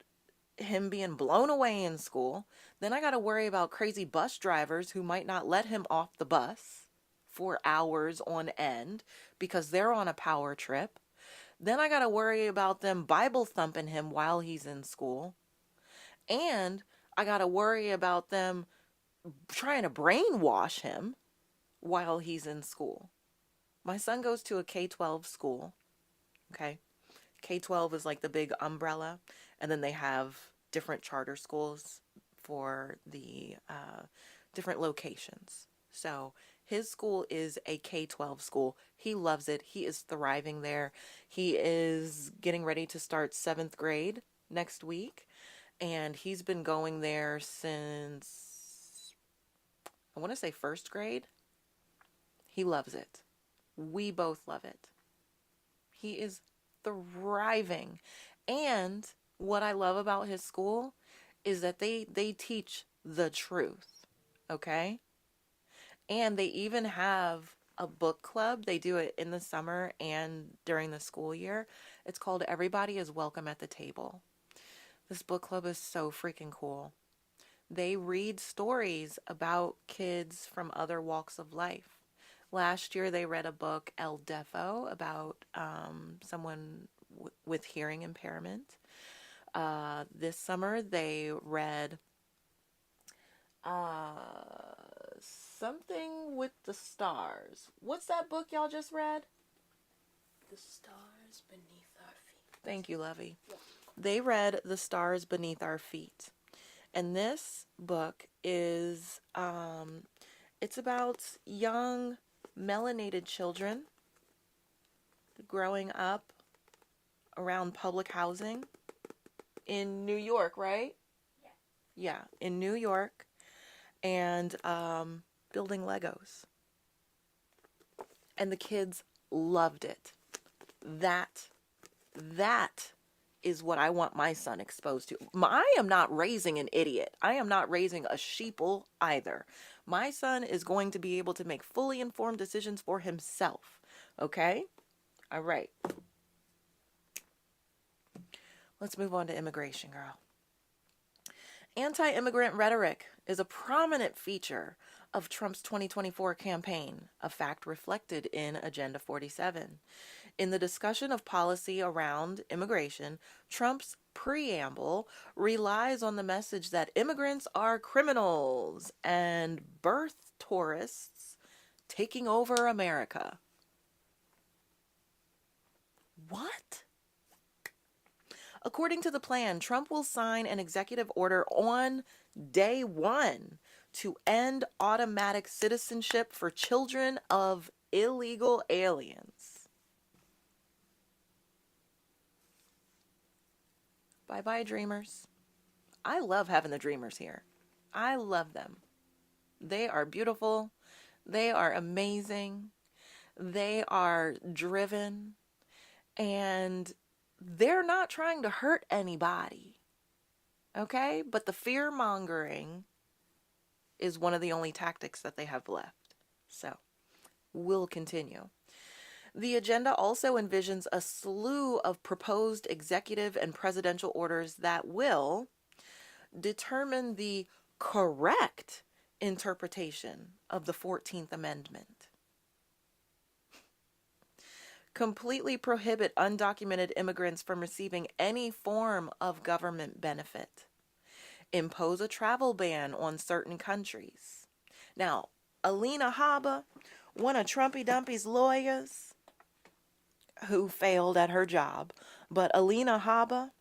him being blown away in school, then I got to worry about crazy bus drivers who might not let him off the bus for hours on end because they're on a power trip. Then I got to worry about them Bible thumping him while he's in school. And I got to worry about them trying to brainwash him while he's in school. My son goes to a K-12 school, okay? K-12 is like the big umbrella, and then they have different charter schools for the different locations. So his school is a K-12 school. He loves it. He is thriving there. He is getting ready to start 7th grade next week, and he's been going there since, I want to say 1st grade. He loves it. We both love it. He is thriving. And what I love about his school is that they teach the truth. Okay? And they even have a book club. They do it in the summer and during the school year. It's called Everybody is Welcome at the Table. This book club is so freaking cool. They read stories about kids from other walks of life. Last year, they read a book, El Defo, about someone with hearing impairment. This summer, they read something with the stars. What's that book y'all just read? The Stars Beneath Our Feet. Thank you, Lovey. Yeah. They read The Stars Beneath Our Feet. And this book is, it's about young melanated children growing up around public housing in New York, right? Yeah, in New York, and building Legos. And the kids loved it. That is what I want my son exposed to. I am not raising an idiot. I am not raising a sheeple either. My son is going to be able to make fully informed decisions for himself. Okay? All right. Let's move on to immigration, girl. Anti-immigrant rhetoric is a prominent feature of Trump's 2024 campaign, a fact reflected in Agenda 47. In the discussion of policy around immigration, Trump's preamble relies on the message that immigrants are criminals and birth tourists taking over America. What? According to the plan, Trump will sign an executive order on day 1 to end automatic citizenship for children of illegal aliens. Bye-bye, dreamers. I love having the dreamers here. I love them. They are beautiful. They are amazing. They are driven. And they're not trying to hurt anybody. Okay? But the fear-mongering is one of the only tactics that they have left. So, we'll continue. The agenda also envisions a slew of proposed executive and presidential orders that will determine the correct interpretation of the 14th Amendment, completely prohibit undocumented immigrants from receiving any form of government benefit, impose a travel ban on certain countries. Now, Alina Habba, one of Trumpy Dumpy's lawyers, who failed at her job, but Alina Habba,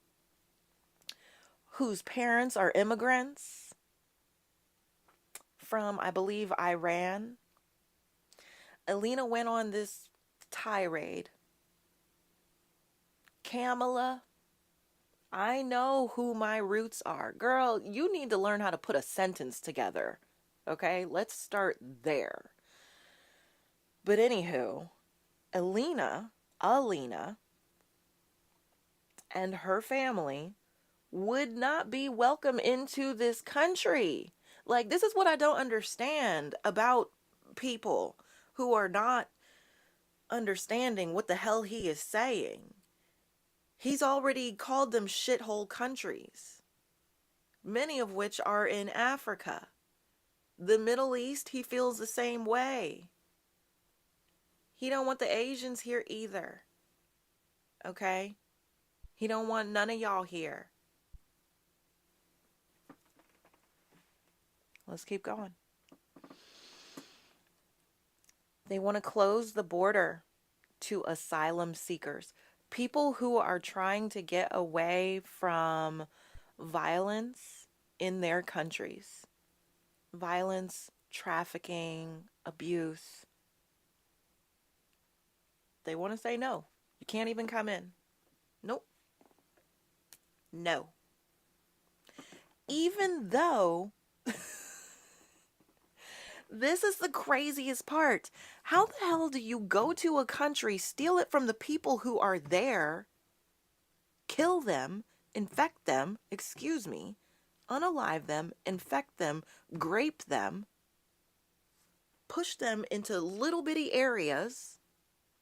whose parents are immigrants from, I believe, Iran. Alina went on this tirade. Kamala, I know who my roots are. Girl, you need to learn how to put a sentence together. Okay, let's start there. But anywho, Alina, and her family would not be welcome into this country. Like, this is what I don't understand about people who are not understanding what the hell he is saying. He's already called them shithole countries, many of which are in Africa. The Middle East, he feels the same way. He don't want the Asians here either. Okay? He don't want none of y'all here. Let's keep going. They want to close the border to asylum seekers. People who are trying to get away from violence in their countries. Violence, trafficking, abuse. They want to say no. You can't even come in. Nope. No. Even though, this is the craziest part. How the hell do you go to a country, steal it from the people who are there, kill them, infect them, unalive them, infect them, grape them, push them into little bitty areas,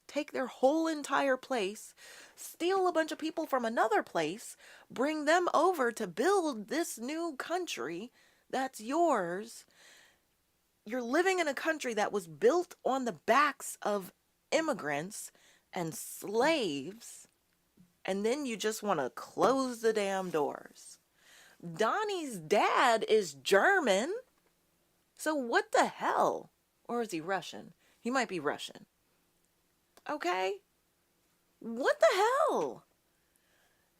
take their whole entire place, steal a bunch of people from another place, bring them over to build this new country that's yours. You're living in a country that was built on the backs of immigrants and slaves, and then you just want to close the damn doors. Donnie's dad is German, so what the hell? Or is he Russian? He might be Russian. Okay? What the hell?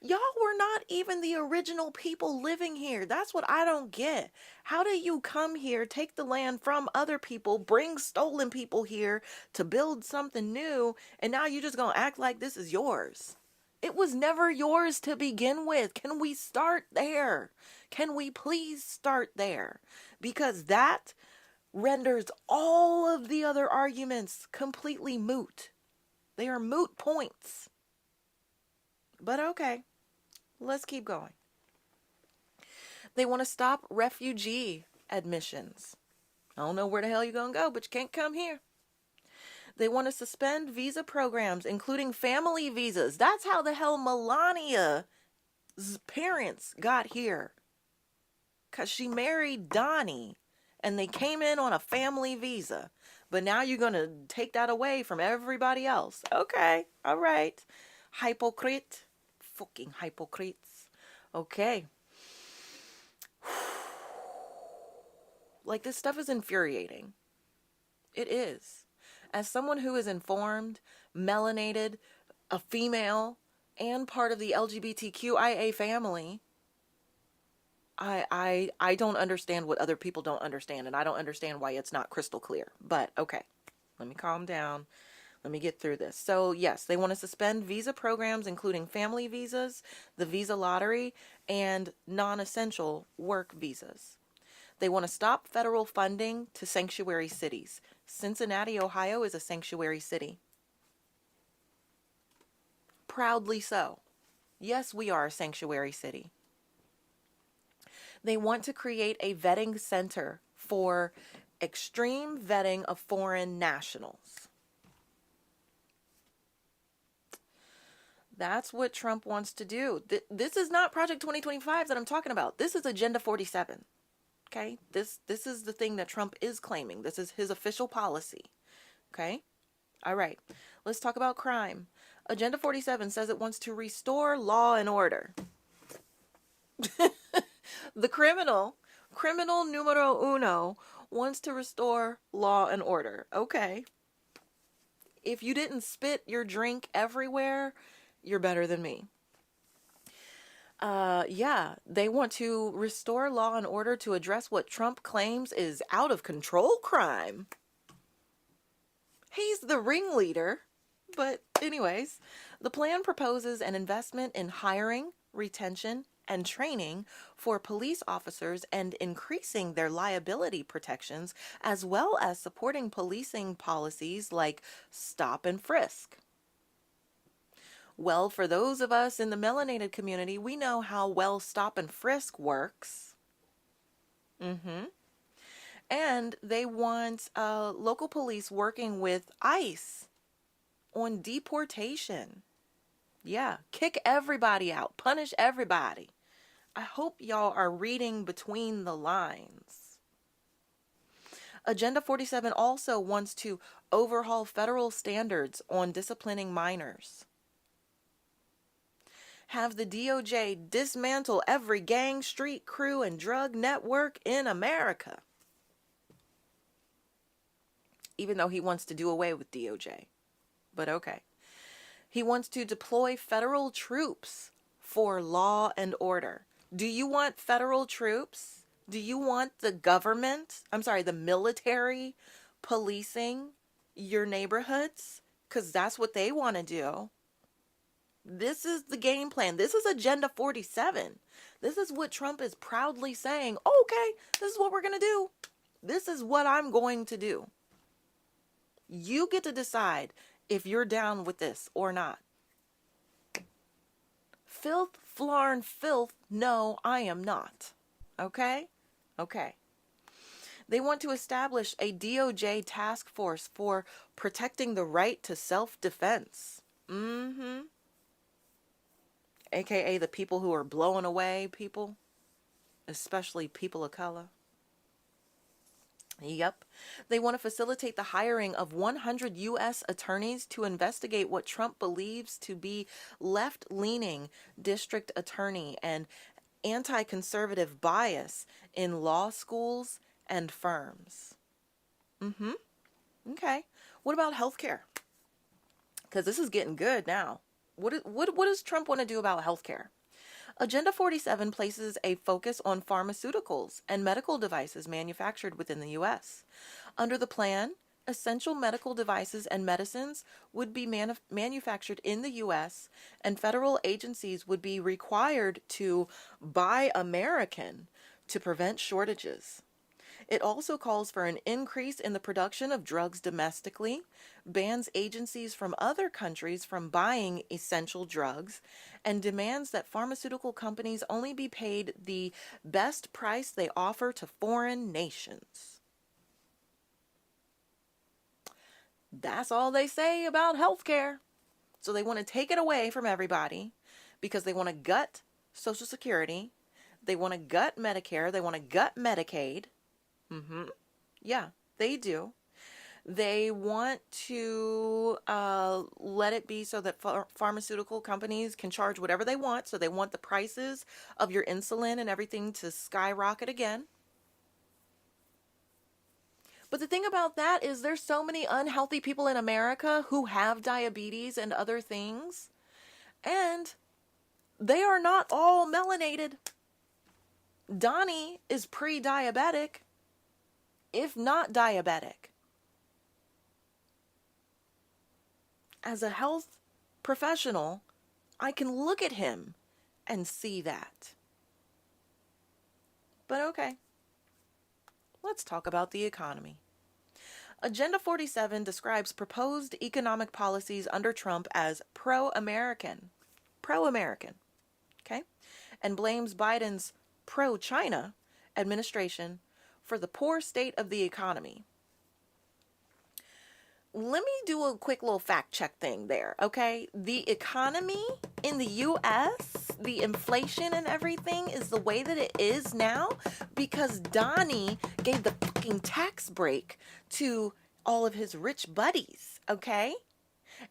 Y'all were not even the original people living here. That's what I don't get. How do you come here, take the land from other people, bring stolen people here to build something new, and now you're just going to act like this is yours? It was never yours to begin with. Can we start there? Can we please start there? Because that renders all of the other arguments completely moot. They are moot points. But okay, let's keep going. They want to stop refugee admissions. I don't know where the hell you're going to go, but you can't come here. They want to suspend visa programs, including family visas. That's how the hell Melania's parents got here. Because she married Donnie, and they came in on a family visa. But now you're going to take that away from everybody else. Okay, all right. Hypocrite. Fucking hypocrites. Okay. Like, this stuff is infuriating. It is. As someone who is informed, melanated, a female, and part of the LGBTQIA family, I don't understand what other people don't understand, and I don't understand why it's not crystal clear. But okay, let me calm down. Let me get through this. So yes, they want to suspend visa programs, including family visas, the visa lottery, and non-essential work visas. They want to stop federal funding to sanctuary cities. Cincinnati, Ohio is a sanctuary city. Proudly so. Yes, we are a sanctuary city. They want to create a vetting center for extreme vetting of foreign nationals. That's what Trump wants to do. This is not Project 2025 that I'm talking about. This is Agenda 47. Okay? This is the thing that Trump is claiming. This is his official policy. Okay? All right. Let's talk about crime. Agenda 47 says it wants to restore law and order. The criminal numero uno, wants to restore law and order. Okay. If you didn't spit your drink everywhere, you're better than me. Yeah, they want to restore law and order to address what Trump claims is out of control crime. He's the ringleader. But, anyways, the plan proposes an investment in hiring, retention, and training for police officers and increasing their liability protections, as well as supporting policing policies like stop and frisk. Well, for those of us in the melanated community, we know how well stop and frisk works. Mm-hmm. And they want local police working with ICE on deportation. Yeah, kick everybody out, punish everybody. I hope y'all are reading between the lines. Agenda 47 also wants to overhaul federal standards on disciplining minors. Have the DOJ dismantle every gang, street crew, and drug network in America. Even though he wants to do away with DOJ. But okay. He wants to deploy federal troops for law and order. Do you want federal troops? Do you want the government, the military policing your neighborhoods? Because that's what they want to do. This is the game plan. This is Agenda 47. This is what Trump is proudly saying. Okay, this is what we're going to do. This is what I'm going to do. You get to decide if you're down with this or not. Filth, flarn, filth, no, I am not. Okay? Okay. They want to establish a DOJ task force for protecting the right to self-defense. Mm-hmm. AKA the people who are blowing away people, especially people of color. Yep. They want to facilitate the hiring of 100 U.S. attorneys to investigate what Trump believes to be left-leaning district attorney and anti-conservative bias in law schools and firms. Mm-hmm. Okay. What about healthcare? Because this is getting good now. What does Trump want to do about healthcare? Agenda 47 places a focus on pharmaceuticals and medical devices manufactured within the U.S. Under the plan, essential medical devices and medicines would be manufactured in the U.S., and federal agencies would be required to buy American to prevent shortages. It also calls for an increase in the production of drugs domestically, bans agencies from other countries from buying essential drugs, and demands that pharmaceutical companies only be paid the best price they offer to foreign nations. That's all they say about healthcare. So they want to take it away from everybody because they want to gut Social Security. They want to gut Medicare. They want to gut Medicaid. Mm-hmm. Yeah, they do. They want to let it be so that pharmaceutical companies can charge whatever they want. So they want the prices of your insulin and everything to skyrocket again. But the thing about that is there's so many unhealthy people in America who have diabetes and other things. And they are not all melanated. Donnie is pre-diabetic, if not diabetic. As a health professional, I can look at him and see that. But okay, let's talk about the economy. Agenda 47 describes proposed economic policies under Trump as pro-American. Pro-American, okay? And blames Biden's pro-China administration for the poor state of the economy. Let me do a quick little fact check thing there, okay? The economy in the U.S., the inflation and everything is the way that it is now because Donnie gave the fucking tax break to all of his rich buddies, okay?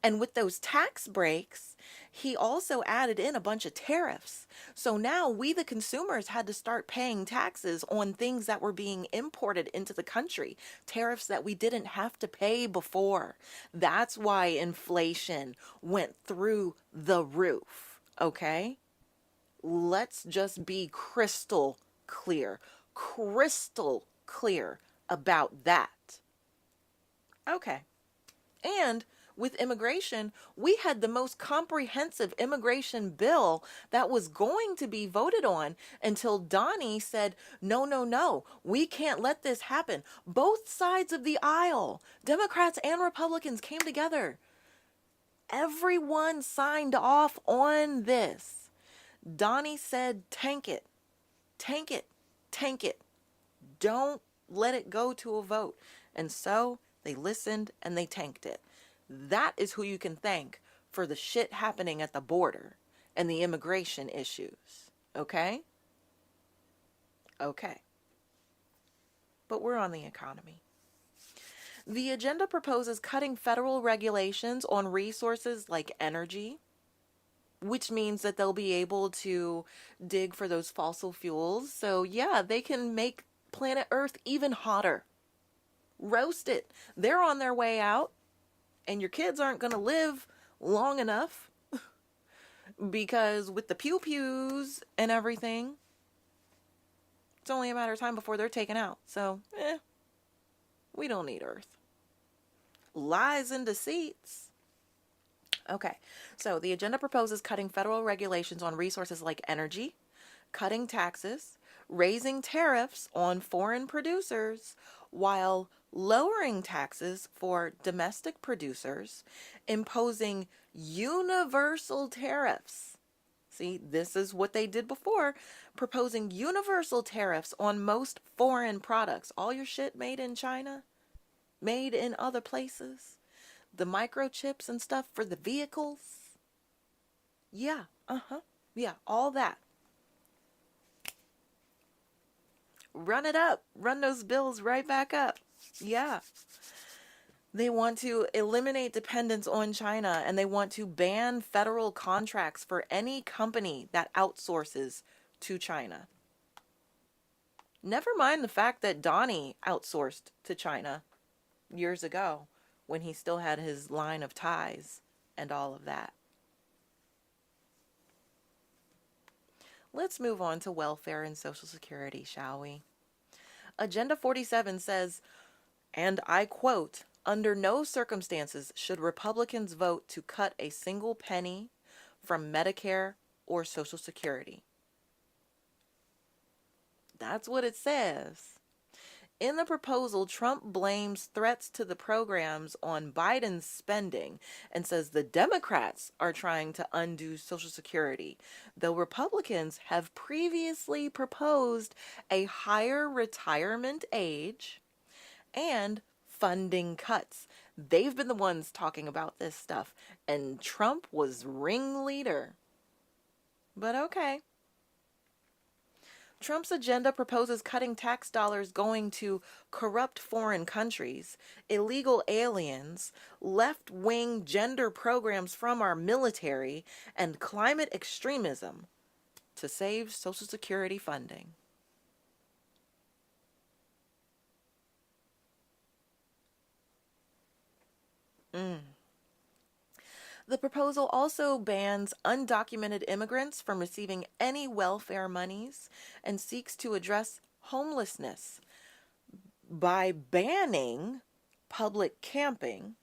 And with those tax breaks, he also added in a bunch of tariffs. So now we, the consumers, had to start paying taxes on things that were being imported into the country. Tariffs that we didn't have to pay before. That's why inflation went through the roof. Okay? Let's just be crystal clear about that. Okay. And with immigration, we had the most comprehensive immigration bill that was going to be voted on until Donnie said, no, no, no, we can't let this happen. Both sides of the aisle, Democrats and Republicans, came together. Everyone signed off on this. Donnie said, tank it, tank it, tank it. Don't let it go to a vote. And so they listened and they tanked it. That is who you can thank for the shit happening at the border and the immigration issues. Okay? Okay. But we're on the economy. The agenda proposes cutting federal regulations on resources like energy, which means that they'll be able to dig for those fossil fuels. So, yeah, they can make planet Earth even hotter. Roast it. They're on their way out, and your kids aren't going to live long enough because with the pew pews and everything, it's only a matter of time before they're taken out. So, we don't need Earth. Lies and deceits. Okay, so the agenda proposes cutting federal regulations on resources like energy, cutting taxes, raising tariffs on foreign producers, while lowering taxes for domestic producers, imposing universal tariffs. See, this is what they did before, proposing universal tariffs on most foreign products. All your shit made in China, made in other places. The microchips and stuff for the vehicles. Yeah, yeah, all that. Run it up. Run those bills right back up. Yeah. They want to eliminate dependence on China, and they want to ban federal contracts for any company that outsources to China. Never mind the fact that Donnie outsourced to China years ago when he still had his line of ties and all of that. Let's move on to welfare and Social Security, shall we? Agenda 47 says, and I quote, under no circumstances should Republicans vote to cut a single penny from Medicare or Social Security. That's what it says. In the proposal, Trump blames threats to the programs on Biden's spending and says the Democrats are trying to undo Social Security, though Republicans have previously proposed a higher retirement age and funding cuts. They've been the ones talking about this stuff, and Trump was ringleader. But okay. Trump's agenda proposes cutting tax dollars going to corrupt foreign countries, illegal aliens, left-wing gender programs from our military, and climate extremism to save Social Security funding. The proposal also bans undocumented immigrants from receiving any welfare monies and seeks to address homelessness by banning public camping,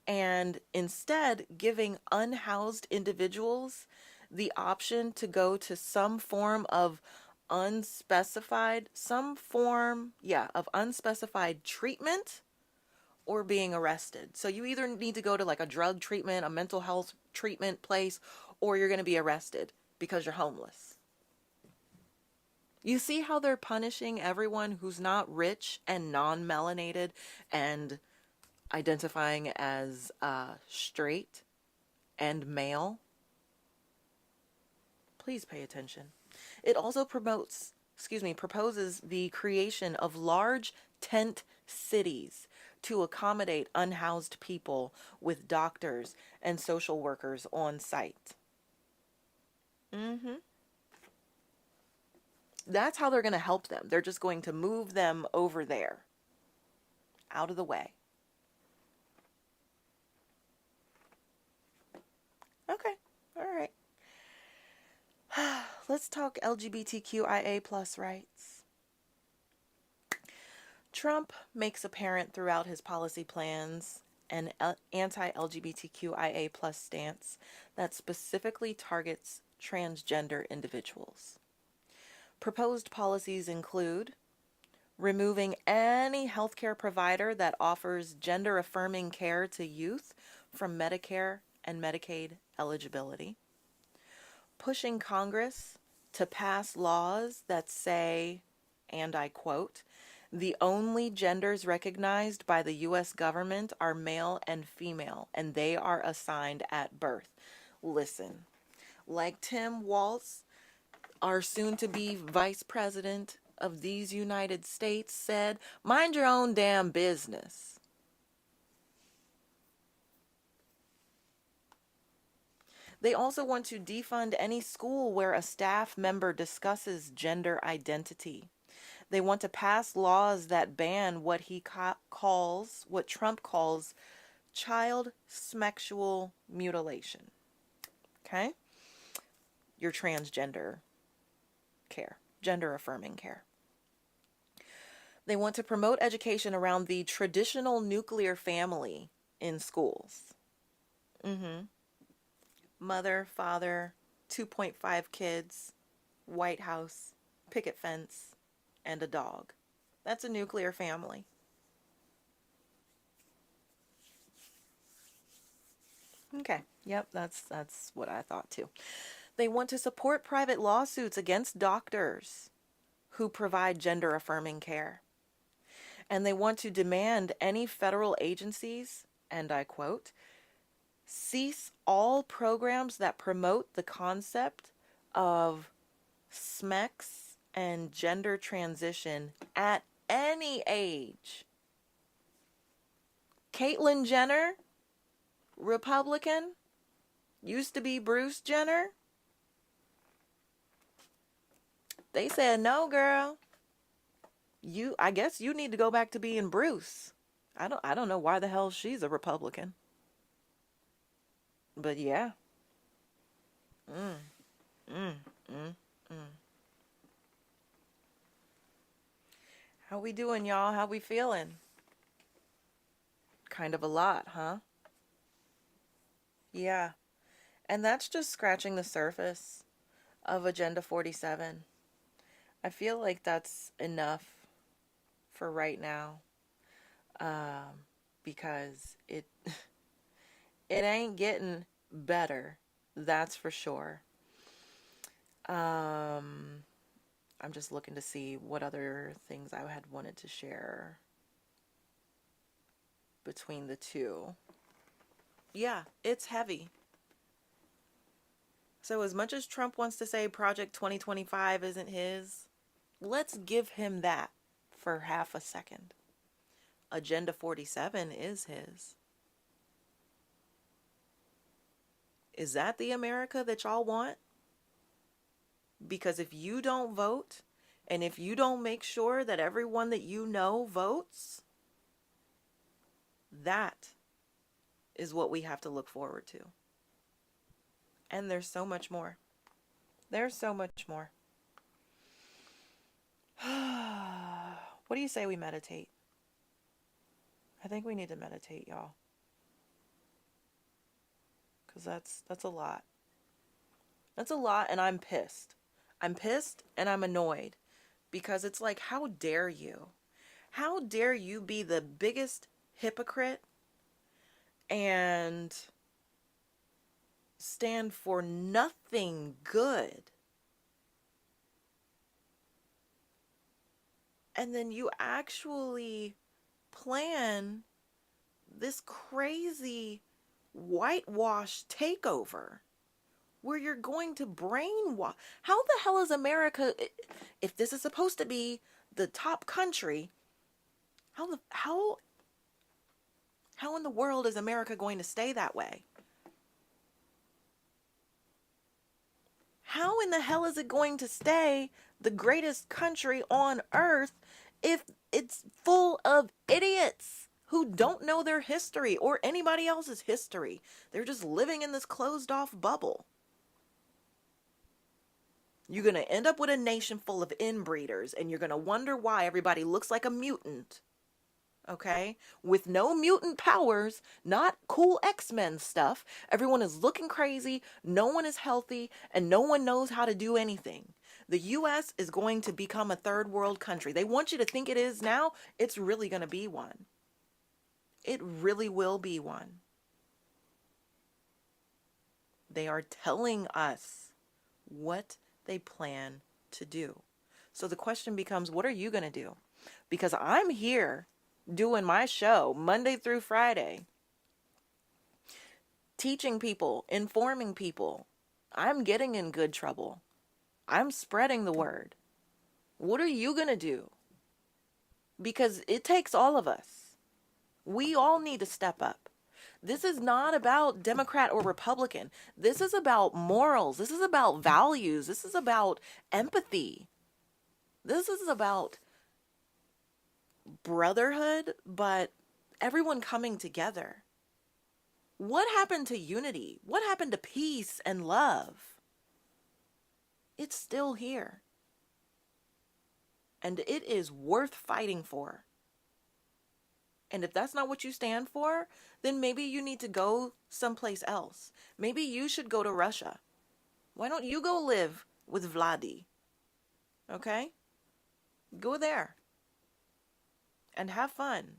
and instead giving unhoused individuals the option to go to some form of unspecified treatment or being arrested. So you either need to go to like a drug treatment, a mental health treatment place, or you're going to be arrested because you're homeless. You see how they're punishing everyone who's not rich and non-melanated and identifying as straight and male? Please pay attention. It also proposes the creation of large tent cities to accommodate unhoused people with doctors and social workers on site. That's how they're going to help them. They're just going to move them over there, out of the way. Okay. All right. Let's talk LGBTQIA plus rights. Trump makes apparent throughout his policy plans an anti-LGBTQIA plus stance that specifically targets transgender individuals. Proposed policies include removing any healthcare provider that offers gender affirming care to youth from Medicare and Medicaid eligibility, pushing Congress to pass laws that say, and I quote, the only genders recognized by the U.S. government are male and female, and they are assigned at birth. Listen, like Tim Walz, our soon to be vice president of these United States, said, mind your own damn business. They also want to defund any school where a staff member discusses gender identity. They want to pass laws that ban what what Trump calls child sexual mutilation. Okay? Your transgender care, gender affirming care. They want to promote education around the traditional nuclear family in schools. Mother, father, 2.5 kids, White House, picket fence, and a dog. That's a nuclear family. Okay. Yep, that's what I thought too. They want to support private lawsuits against doctors who provide gender affirming care. And they want to demand any federal agencies, and I quote, cease all programs that promote the concept of SMEX and gender transition at any age. Caitlyn Jenner, Republican, used to be Bruce Jenner. They said, no, girl. I guess you need to go back to being Bruce. I don't know why the hell she's a Republican. But yeah. Mm, mm, mm, mm. How we doing, y'all? How we feeling? Kind of a lot, huh? Yeah. And that's just scratching the surface of Agenda 47. I feel like that's enough for right now. Because it ain't getting better, that's for sure. I'm just looking to see what other things I had wanted to share between the two. Yeah, it's heavy. So as much as Trump wants to say Project 2025 isn't his, let's give him that for half a second. Agenda 47 is his. Is that the America that y'all want? Because if you don't vote, and if you don't make sure that everyone that you know votes, that is what we have to look forward to. And there's so much more. There's so much more. What do you say we meditate? I think we need to meditate, y'all. Because that's a lot. That's a lot, and I'm pissed. I'm pissed and I'm annoyed. Because it's like, how dare you? How dare you be the biggest hypocrite and stand for nothing good? And then you actually plan this crazy whitewash takeover where you're going to brainwash. How the hell is America, if this is supposed to be the top country, how in the world is America going to stay that way? How in the hell is it going to stay the greatest country on earth if it's full of idiots who don't know their history or anybody else's history? They're just living in this closed off bubble. You're going to end up with a nation full of inbreeders, and you're going to wonder why everybody looks like a mutant. Okay? With no mutant powers, not cool X-Men stuff. Everyone is looking crazy, no one is healthy, and no one knows how to do anything. The US is going to become a third world country. They want you to think it is now. It's really going to be one. It really will be one. They are telling us what they plan to do. So the question becomes, what are you going to do? Because I'm here doing my show Monday through Friday, teaching people, informing people. I'm getting in good trouble. I'm spreading the word. What are you going to do? Because it takes all of us. We all need to step up. This is not about Democrat or Republican. This is about morals. This is about values. This is about empathy. This is about brotherhood, but everyone coming together. What happened to unity? What happened to peace and love? It's still here. And it is worth fighting for. And if that's not what you stand for, then maybe you need to go someplace else. Maybe you should go to Russia. Why don't you go live with Vladi? Okay? Go there. And have fun.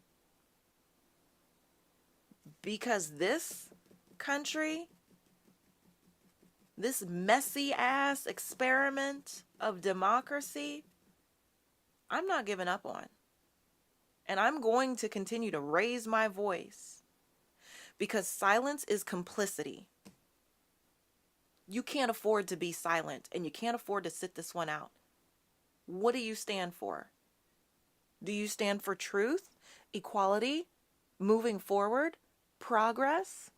Because this country, this messy ass experiment of democracy, I'm not giving up on. And I'm going to continue to raise my voice. Because silence is complicity. You can't afford to be silent, and you can't afford to sit this one out. What do you stand for? Do you stand for truth, equality, moving forward, progress?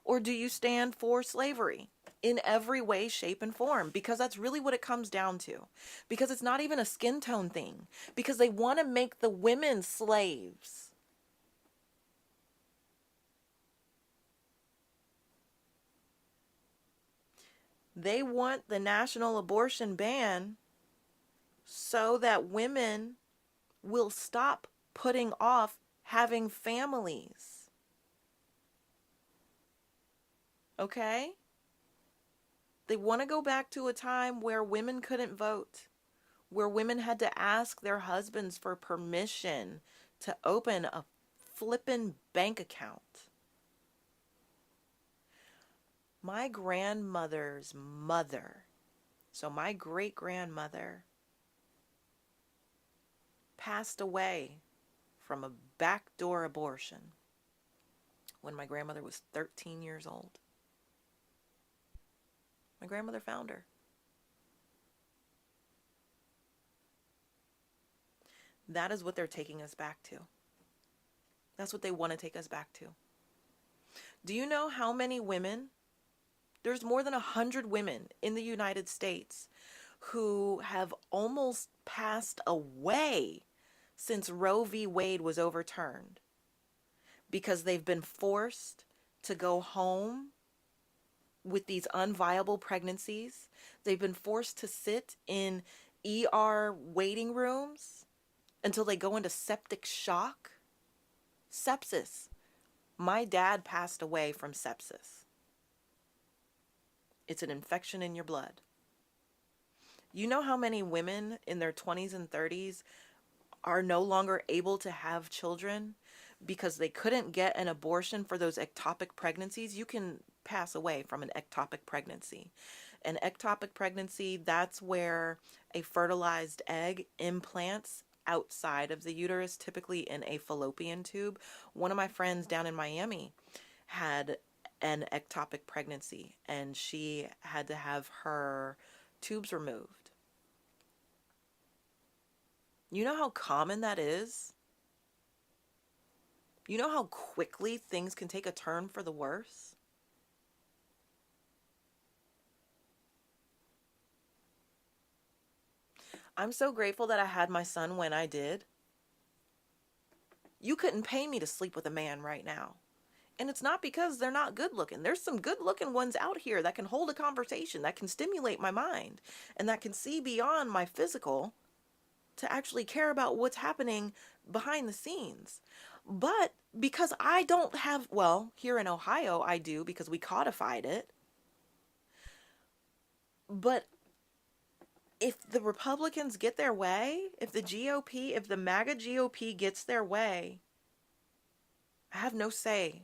Or do you stand for slavery in every way, shape, and form? Because that's really what it comes down to. Because it's not even a skin tone thing. Because they want to make the women slaves. They want the national abortion ban so that women will stop putting off having families. Okay? They want to go back to a time where women couldn't vote, where women had to ask their husbands for permission to open a flippin' bank account. My grandmother's mother, so my great-grandmother, passed away from a backdoor abortion when my grandmother was 13 years old. My grandmother found her. That is what they're taking us back to. That's what they want to take us back to. Do you know how many women? There's more than 100 women in the United States who have almost passed away since Roe v. Wade was overturned because they've been forced to go home with these unviable pregnancies. They've been forced to sit in ER waiting rooms until they go into septic shock. Sepsis. My dad passed away from sepsis. It's an infection in your blood. You know how many women in their 20s and 30s are no longer able to have children because they couldn't get an abortion for those ectopic pregnancies? You can pass away from an ectopic pregnancy. An ectopic pregnancy, that's where a fertilized egg implants outside of the uterus, typically in a fallopian tube. One of my friends down in Miami had an ectopic pregnancy, and she had to have her tubes removed. You know how common that is? You know how quickly things can take a turn for the worse? I'm so grateful that I had my son when I did. You couldn't pay me to sleep with a man right now. And it's not because they're not good looking. There's some good looking ones out here that can hold a conversation, that can stimulate my mind, and that can see beyond my physical to actually care about what's happening behind the scenes. But because I don't have, well, here in Ohio, I do because we codified it. But if the Republicans get their way, if the GOP, if the MAGA GOP gets their way, I have no say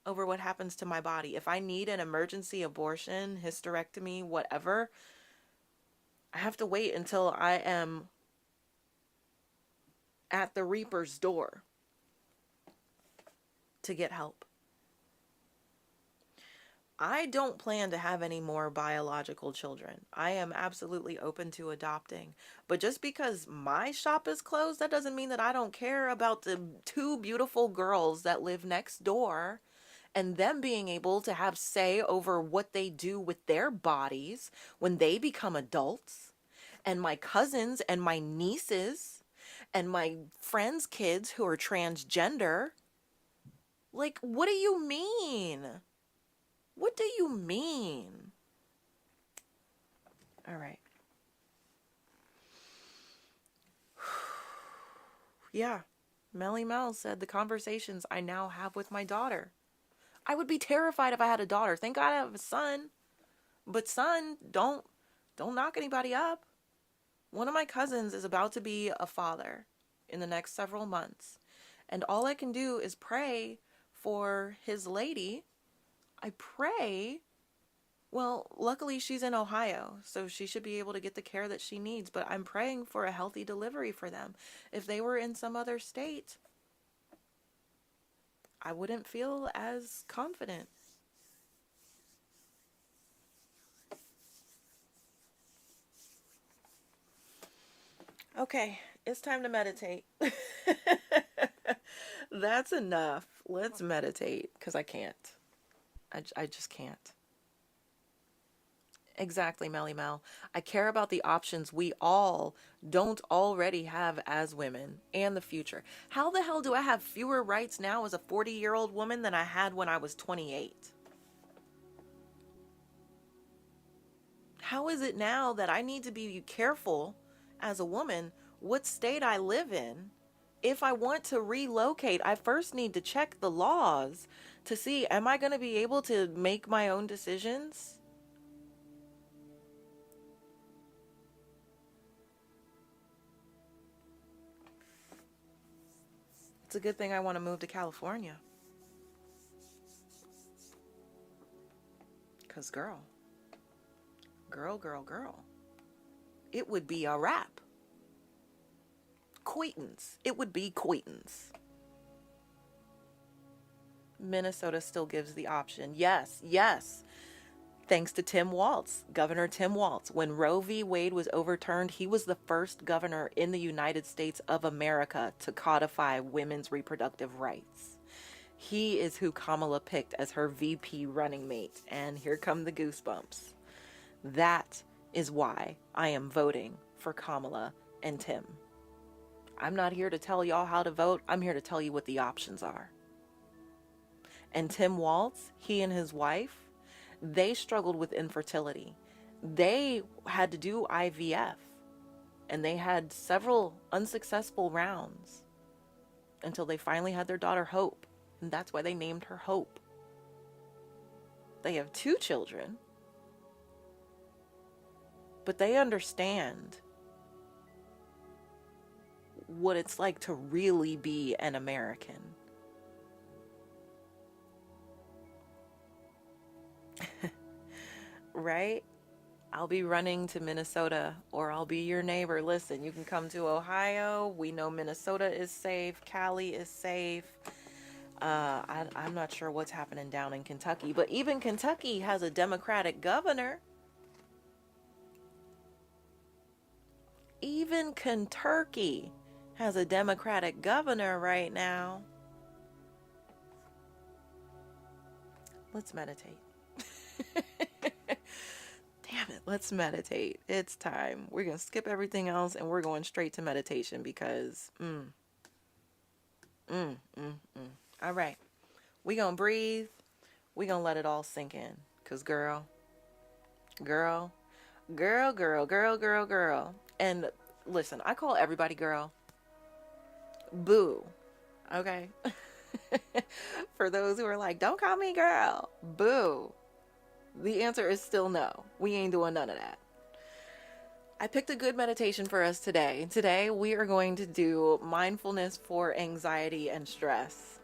over what happens to my body. If I need an emergency abortion, hysterectomy, whatever, I have to wait until I am at the Reaper's door to get help. I don't plan to have any more biological children. I am absolutely open to adopting. But just because my shop is closed, that doesn't mean that I don't care about the two beautiful girls that live next door and them being able to have say over what they do with their bodies when they become adults. And my cousins and my nieces and my friends' kids who are transgender. Like, what do you mean? What do you mean? All right. Yeah. Melly Mel said the conversations I now have with my daughter. I would be terrified if I had a daughter. Thank God I have a son. But son, don't knock anybody up. One of my cousins is about to be a father in the next several months. And all I can do is pray for his lady. I pray. Well, luckily she's in Ohio, so she should be able to get the care that she needs. But I'm praying for a healthy delivery for them. If they were in some other state, I wouldn't feel as confident. Okay, it's time to meditate. That's enough. Let's meditate, because I can't. I just can't. Exactly, Melly Mel. I care about the options we all don't already have as women and the future. How the hell do I have fewer rights now as a 40-year-old woman than I had when I was 28? How is it now that I need to be careful as a woman what state I live in? If I want to relocate, I first need to check the laws to see, am I going to be able to make my own decisions? It's a good thing I want to move to California. Because girl, it would be a wrap. Quaintance. It would be quaintance. Minnesota still gives the option. Yes, yes. Thanks to Tim Walz, Governor Tim Walz. When Roe v. Wade was overturned, he was the first governor in the United States of America to codify women's reproductive rights. He is who Kamala picked as her VP running mate. And here come the goosebumps. That is why I am voting for Kamala and Tim. I'm not here to tell y'all how to vote. I'm here to tell you what the options are. And Tim Walz, he and his wife, they struggled with infertility. They had to do IVF, and they had several unsuccessful rounds until they finally had their daughter Hope, and that's why they named her Hope. They have 2 children, but they understand what it's like to really be an American. Right? I'll be running to Minnesota, or I'll be your neighbor. Listen, you can come to Ohio. We know Minnesota is safe. Cali is safe. I'm not sure what's happening down in Kentucky, but even Kentucky has a Democratic governor. Even Kentucky has a Democratic governor right now. Let's meditate. Damn it, let's meditate. It's time. We're going to skip everything else and we're going straight to meditation because, All right. We gonna breathe. We gonna let it all sink in. Cause girl, girl. And listen, I call everybody girl. Boo. Okay. For those who are like, don't call me girl. Boo. The answer is still no. We ain't doing none of that. I picked a good meditation for us today. Today we are going to do mindfulness for anxiety and stress.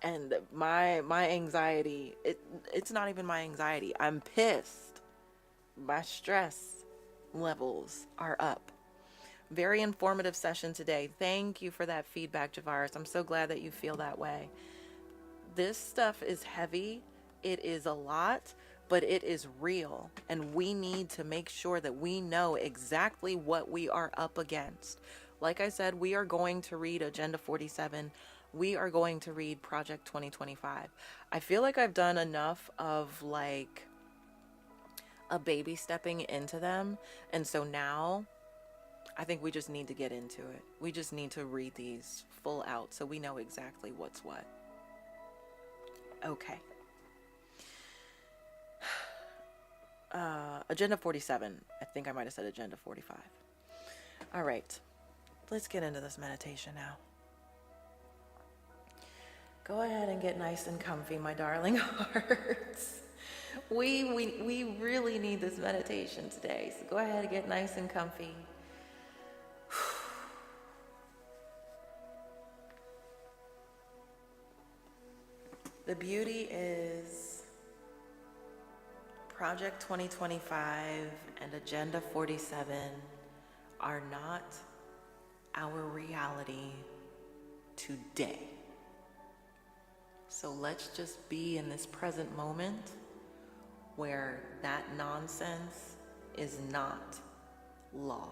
And my anxiety, it's not even my anxiety. I'm pissed. My stress levels are up. Very informative session today. Thank you for that feedback, Javaris. I'm so glad that you feel that way. This stuff is heavy. It is a lot, but it is real. And we need to make sure that we know exactly what we are up against. Like I said, we are going to read Agenda 47. We are going to read Project 2025. I feel like I've done enough of like a baby stepping into them. And so now I think we just need to get into it. We just need to read these full out so we know exactly what's what. Okay. Agenda 47. I think I might have said Agenda 45. All right. Let's get into this meditation now. Go ahead and get nice and comfy, my darling hearts. We really need this meditation today. So go ahead and get nice and comfy. The beauty is Project 2025 and Agenda 47 are not our reality today. So let's just be in this present moment where that nonsense is not law.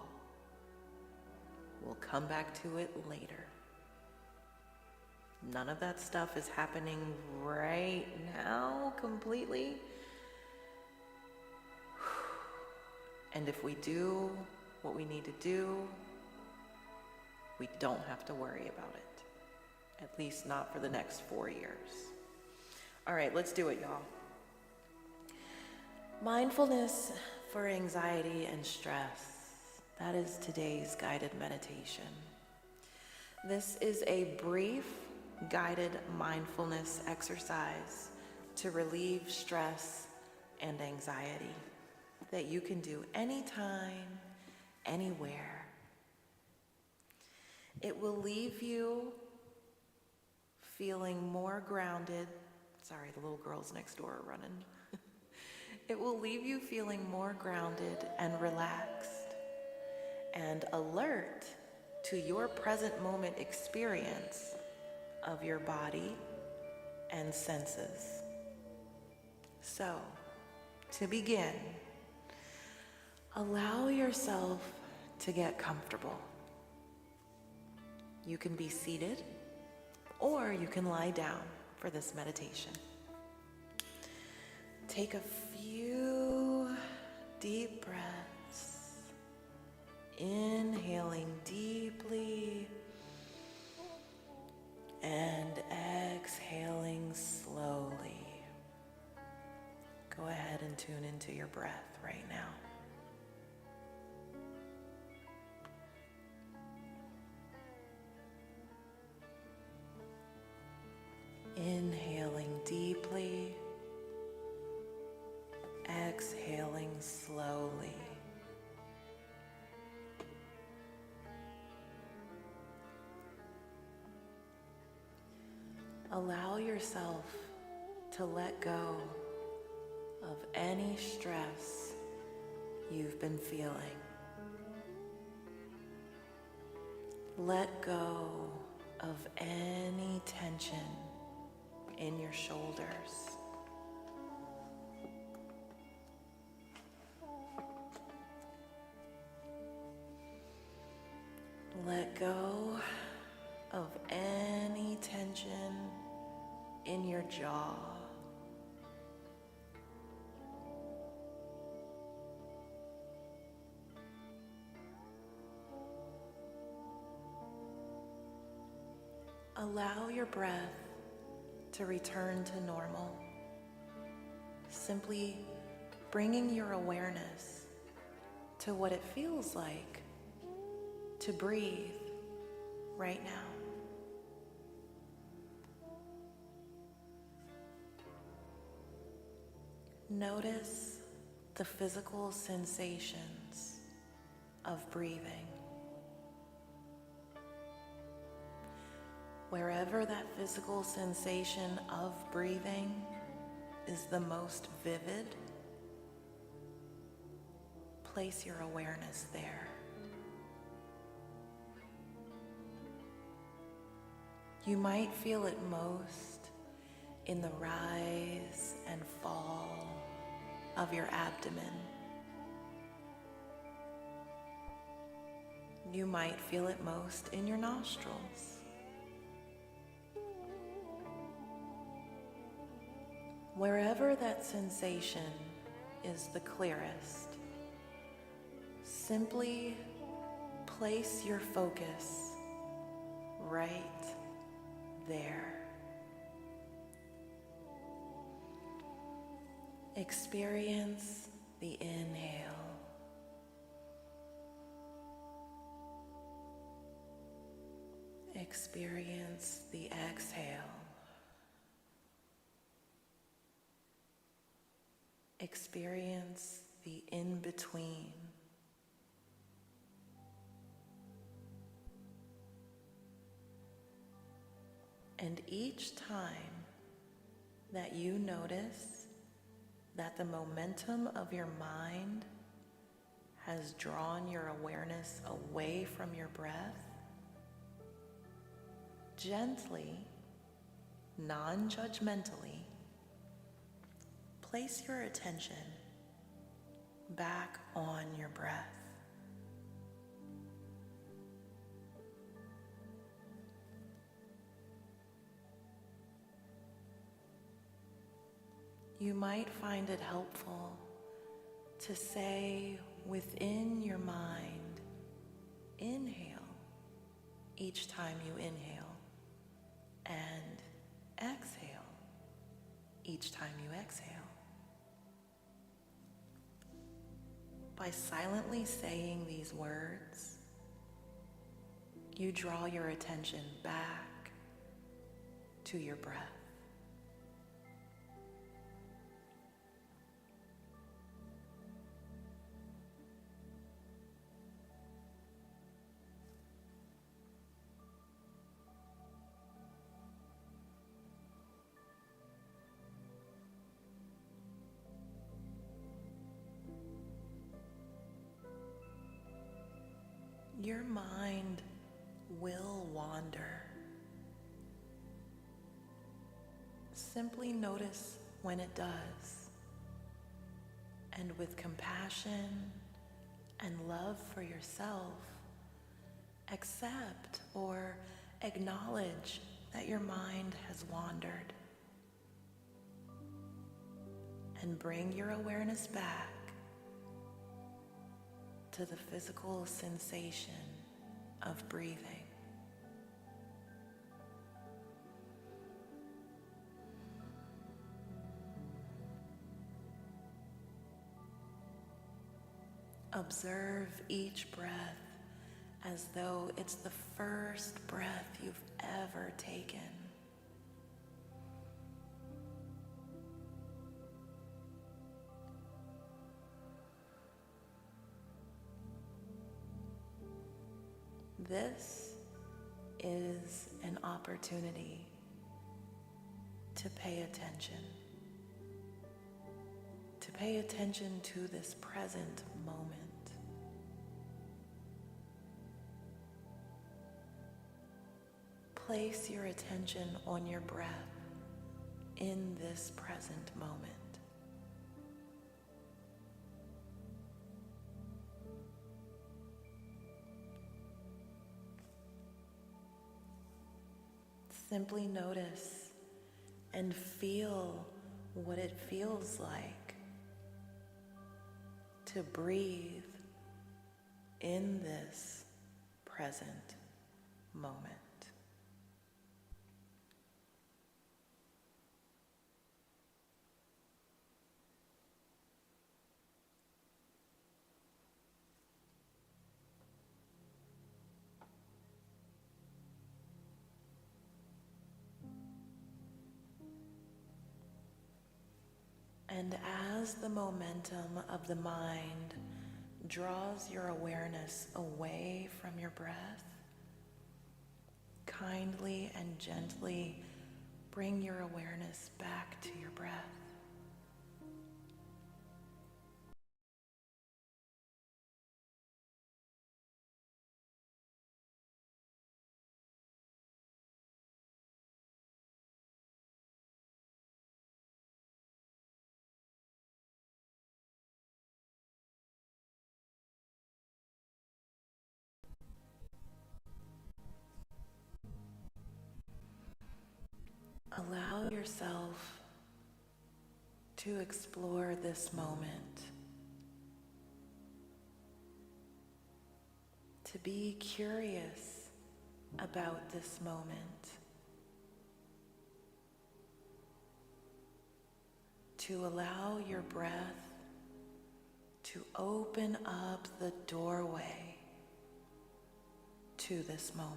We'll come back to it later. None of that stuff is happening right now completely. And if we do what we need to do, we don't have to worry about it. At least not for the next 4 years. All right, let's do it, y'all. Mindfulness for anxiety and stress. That is today's guided meditation. This is a brief guided mindfulness exercise to relieve stress and anxiety that you can do anytime, anywhere. It will leave you feeling more grounded. Sorry, the little girls next door are running. It will leave you feeling more grounded and relaxed and alert to your present moment experience of your body and senses. So, to begin, allow yourself to get comfortable. You can be seated or you can lie down for this meditation. Take a few deep breaths, inhaling deeply and exhaling slowly. Go ahead and tune into your breath right now. Inhaling deeply, exhaling slowly. Allow yourself to let go of any stress you've been feeling. Let go of any tension in your shoulders. Let go of any tension in your jaw. Allow your breath to return to normal. Simply bringing your awareness to what it feels like to breathe right now. Notice the physical sensations of breathing. Wherever that physical sensation of breathing is the most vivid, place your awareness there. You might feel it most in the rise and fall of your abdomen. You might feel it most in your nostrils. Wherever that sensation is the clearest, simply place your focus right there. Experience the inhale. Experience the exhale. Experience the in-between. And each time that you notice that the momentum of your mind has drawn your awareness away from your breath, gently, non-judgmentally, place your attention back on your breath. You might find it helpful to say within your mind, inhale each time you inhale, and exhale each time you exhale. By silently saying these words, you draw your attention back to your breath. Your mind will wander. Simply notice when it does, and with compassion and love for yourself, accept or acknowledge that your mind has wandered, and bring your awareness back to the physical sensation of breathing. Observe each breath as though it's the first breath you've ever taken. This is an opportunity to pay attention. To pay attention to this present moment. Place your attention on your breath in this present moment. Simply notice and feel what it feels like to breathe in this present moment. And as the momentum of the mind draws your awareness away from your breath, kindly and gently bring your awareness back to your breath. Allow yourself to explore this moment, to be curious about this moment, to allow your breath to open up the doorway to this moment.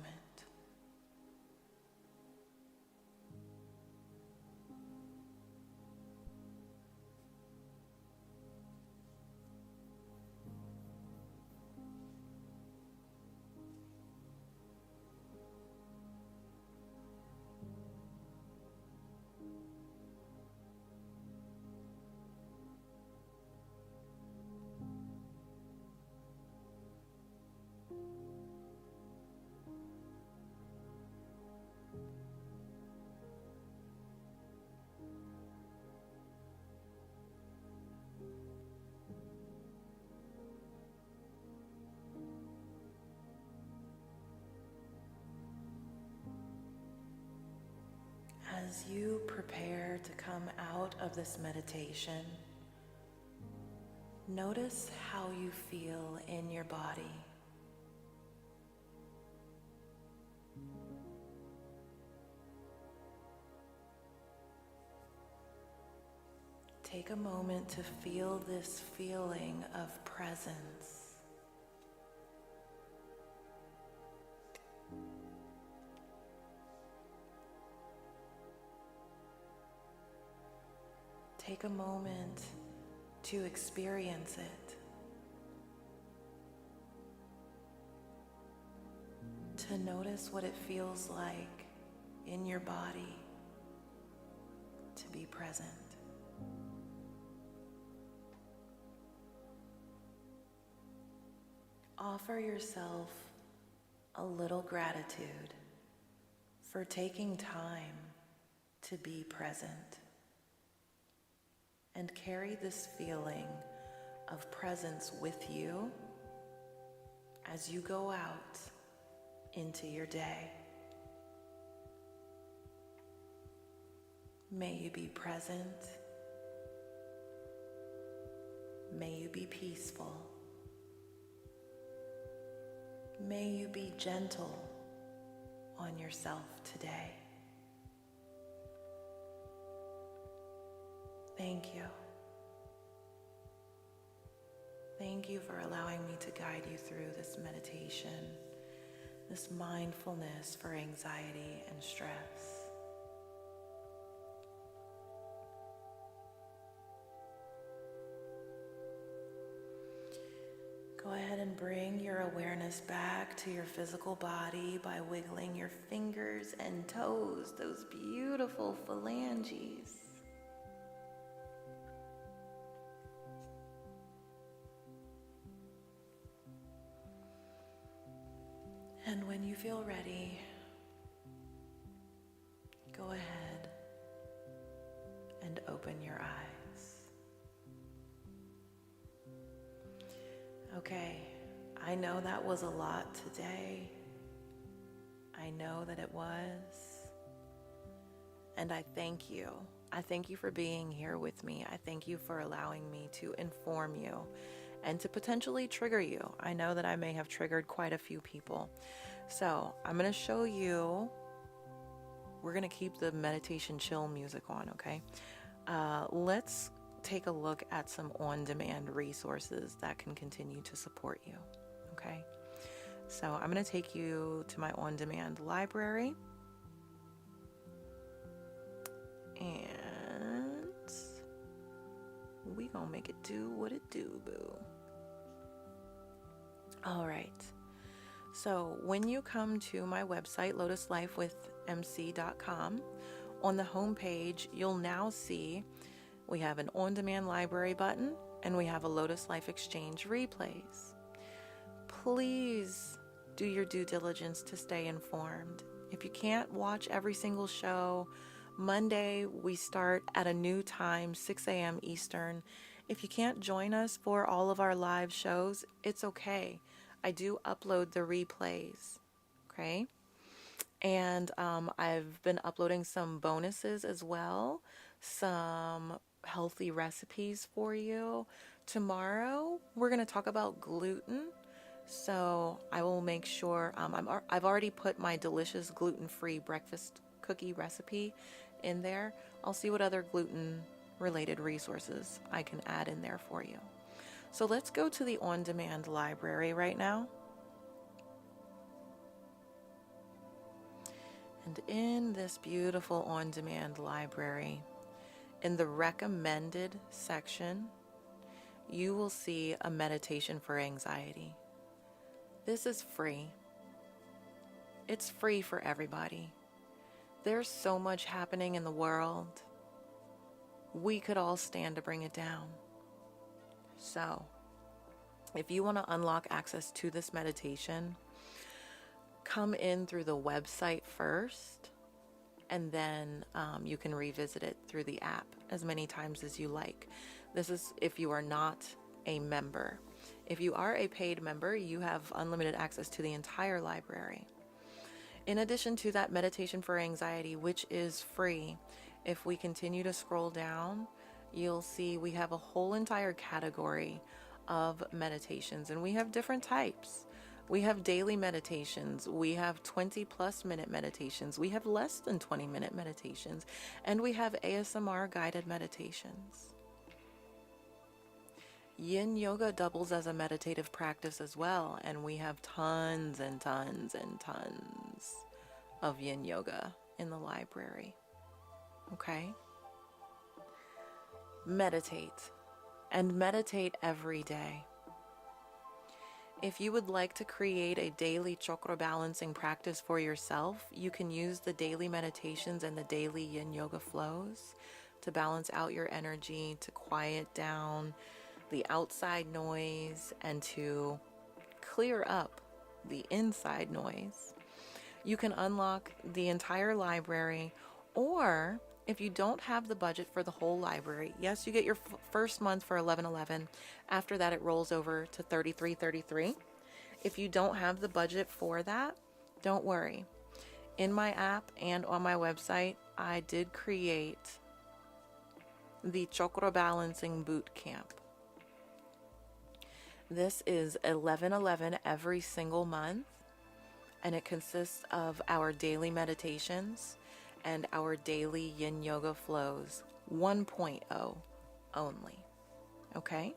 As you prepare to come out of this meditation, notice how you feel in your body. Take a moment to feel this feeling of presence. Take a moment to experience it, to notice what it feels like in your body to be present. Offer yourself a little gratitude for taking time to be present, and carry this feeling of presence with you as you go out into your day. May you be present. May you be peaceful. May you be gentle on yourself today. Thank you. Thank you for allowing me to guide you through this meditation, this mindfulness for anxiety and stress. Go ahead and bring your awareness back to your physical body by wiggling your fingers and toes, those beautiful phalanges. And when you feel ready, go ahead and open your eyes. Okay, I know that was a lot today. I know that it was. And I thank you. I thank you for being here with me. I thank you for allowing me to inform you and to potentially trigger you. I know that I may have triggered quite a few people. So I'm going to show you, we're going to keep the meditation chill music on, okay? Let's take a look at some on-demand resources that can continue to support you, okay? So I'm going to take you to my on-demand library. And we gonna make it do what it do, boo. All right. So when you come to my website, lotuslifewithmc.com, on the home page, you'll now see we have an on-demand library button and we have a Lotus Life Exchange replays. Please do your due diligence to stay informed. If you can't watch every single show, Monday we start at a new time, 6 a.m. Eastern. If you can't join us for all of our live shows, it's okay. I do upload the replays, okay? And I've been uploading some bonuses as well, some healthy recipes for you. Tomorrow, we're going to talk about gluten. So I will make sure, I've already put my delicious gluten-free breakfast cookie recipe in there. I'll see what other gluten-related resources I can add in there for you. So let's go to the on-demand library right now. And in this beautiful on-demand library, in the recommended section, you will see a meditation for anxiety. This is free. It's free for everybody. There's so much happening in the world. We could all stand to bring it down. So, if you want to unlock access to this meditation, come in through the website first, and then you can revisit it through the app as many times as you like. This is if you are not a member. If you are a paid member, you have unlimited access to the entire library. In addition to that meditation for anxiety, which is free, if we continue to scroll down, you'll see we have a whole entire category of meditations, and we have different types. We have daily meditations, we have 20+ minute meditations, we have less than 20-minute meditations, and we have ASMR guided meditations. Yin yoga doubles as a meditative practice as well, and we have tons and tons and tons of yin yoga in the library. Okay? Meditate, and meditate every day. If you would like to create a daily chakra balancing practice for yourself, you can use the daily meditations and the daily yin yoga flows to balance out your energy, to quiet down the outside noise, and to clear up the inside noise. You can unlock the entire library, or if you don't have the budget for the whole library, yes, you get your first month for $11.11. After that, it rolls over to $33.33. If you don't have the budget for that, don't worry. In my app and on my website, I did create the Chakra Balancing Boot Camp. This is $11.11 every single month, and it consists of our daily meditations and our daily yin yoga flows 1.0 only. Okay?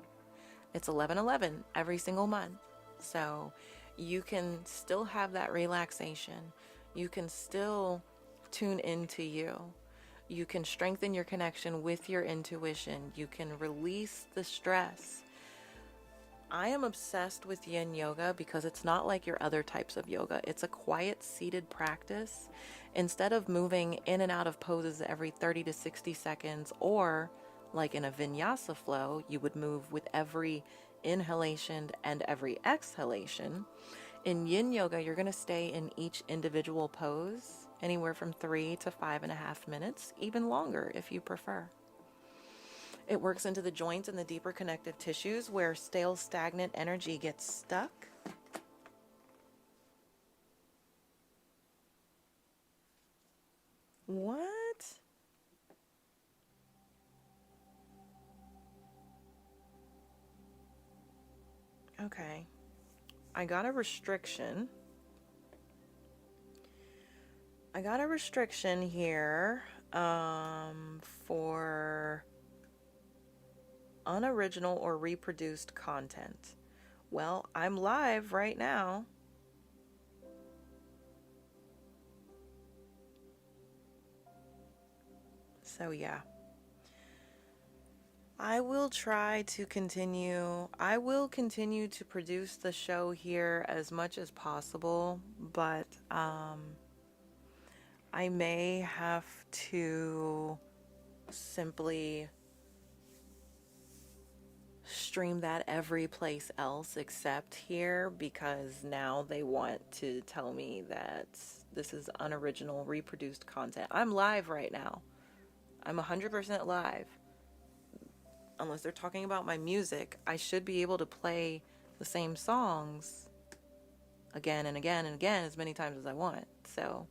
It's $11.11 every single month. So you can still have that relaxation. You can still tune into you. You can strengthen your connection with your intuition. You can release the stress. I am obsessed with yin yoga because it's not like your other types of yoga. It's a quiet seated practice. Instead of moving in and out of poses every 30 to 60 seconds, or like in a vinyasa flow, you would move with every inhalation and every exhalation. In yin yoga, you're going to stay in each individual pose anywhere from 3 to 5.5 minutes, even longer if you prefer. It works into the joints and the deeper connective tissues where stale, stagnant energy gets stuck. What? Okay. I got a restriction. Here for unoriginal or reproduced content. Well, I'm live right now. So yeah. I will try to continue. I will continue to produce the show here as much as possible, but I may have to simply stream that every place else except here because now they want to tell me that this is unoriginal reproduced content. I'm live right now. I'm 100% live. Unless they're talking about my music, I should be able to play the same songs again and again and again as many times as I want. So,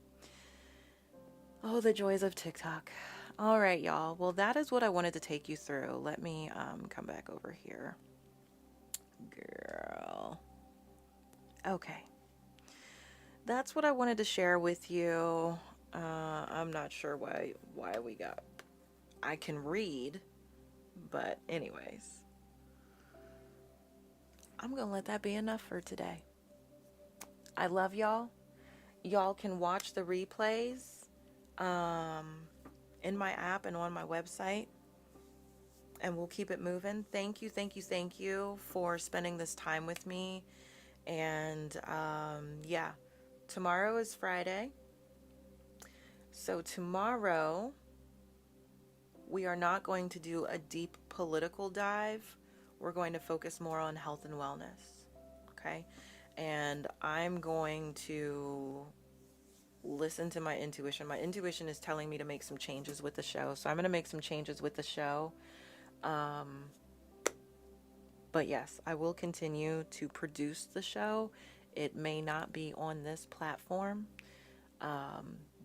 oh, the joys of TikTok. All right, y'all. Well, that is what I wanted to take you through. Let me come back over here. Girl. Okay. That's what I wanted to share with you. I'm not sure why we got... I can read, but anyways. I'm going to let that be enough for today. I love y'all. Y'all can watch the replays in my app and on my website. And we'll keep it moving. Thank you for spending this time with me. And yeah, tomorrow is Friday. So tomorrow, we are not going to do a deep political dive. We're going to focus more on health and wellness. Okay? And I'm going to listen to my intuition. My intuition is telling me to make some changes with the show. So I'm going to make some changes with the show. But yes, I will continue to produce the show. It may not be on this platform.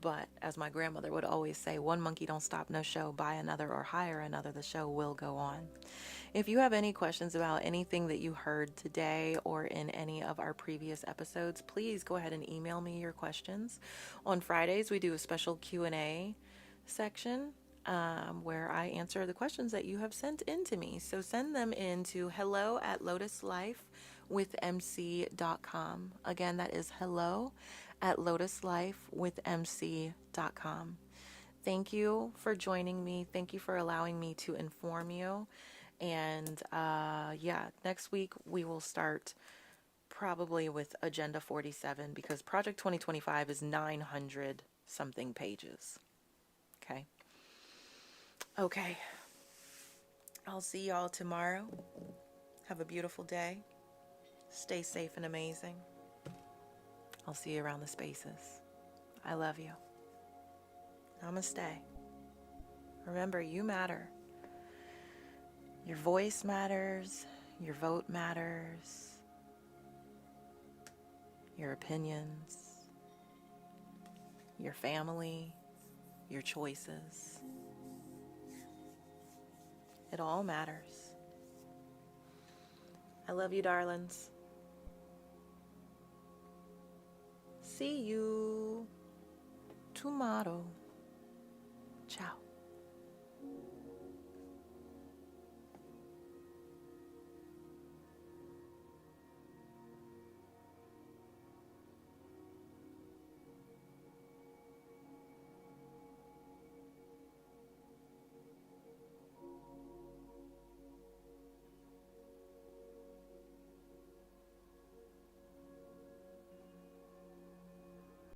But as my grandmother would always say, one monkey don't stop no show, buy another or hire another, the show will go on. If you have any questions about anything that you heard today or in any of our previous episodes, please go ahead and email me your questions. On Fridays, we do a special Q&A section where I answer the questions that you have sent in to me. So send them in to hello@lotuslifewithmc.com. Again, that is hello@lotuslifewithmc.com. Thank you for joining me. Thank you for allowing me to inform you. And yeah, next week we will start probably with Agenda 47 because Project 2025 is 900 something pages. Okay. Okay. I'll see y'all tomorrow. Have a beautiful day. Stay safe and amazing. I'll see you around the spaces. I love you. Namaste. Remember, you matter. Your voice matters. Your vote matters. Your opinions. Your family. Your choices. It all matters. I love you, darlings. See you tomorrow. Ciao.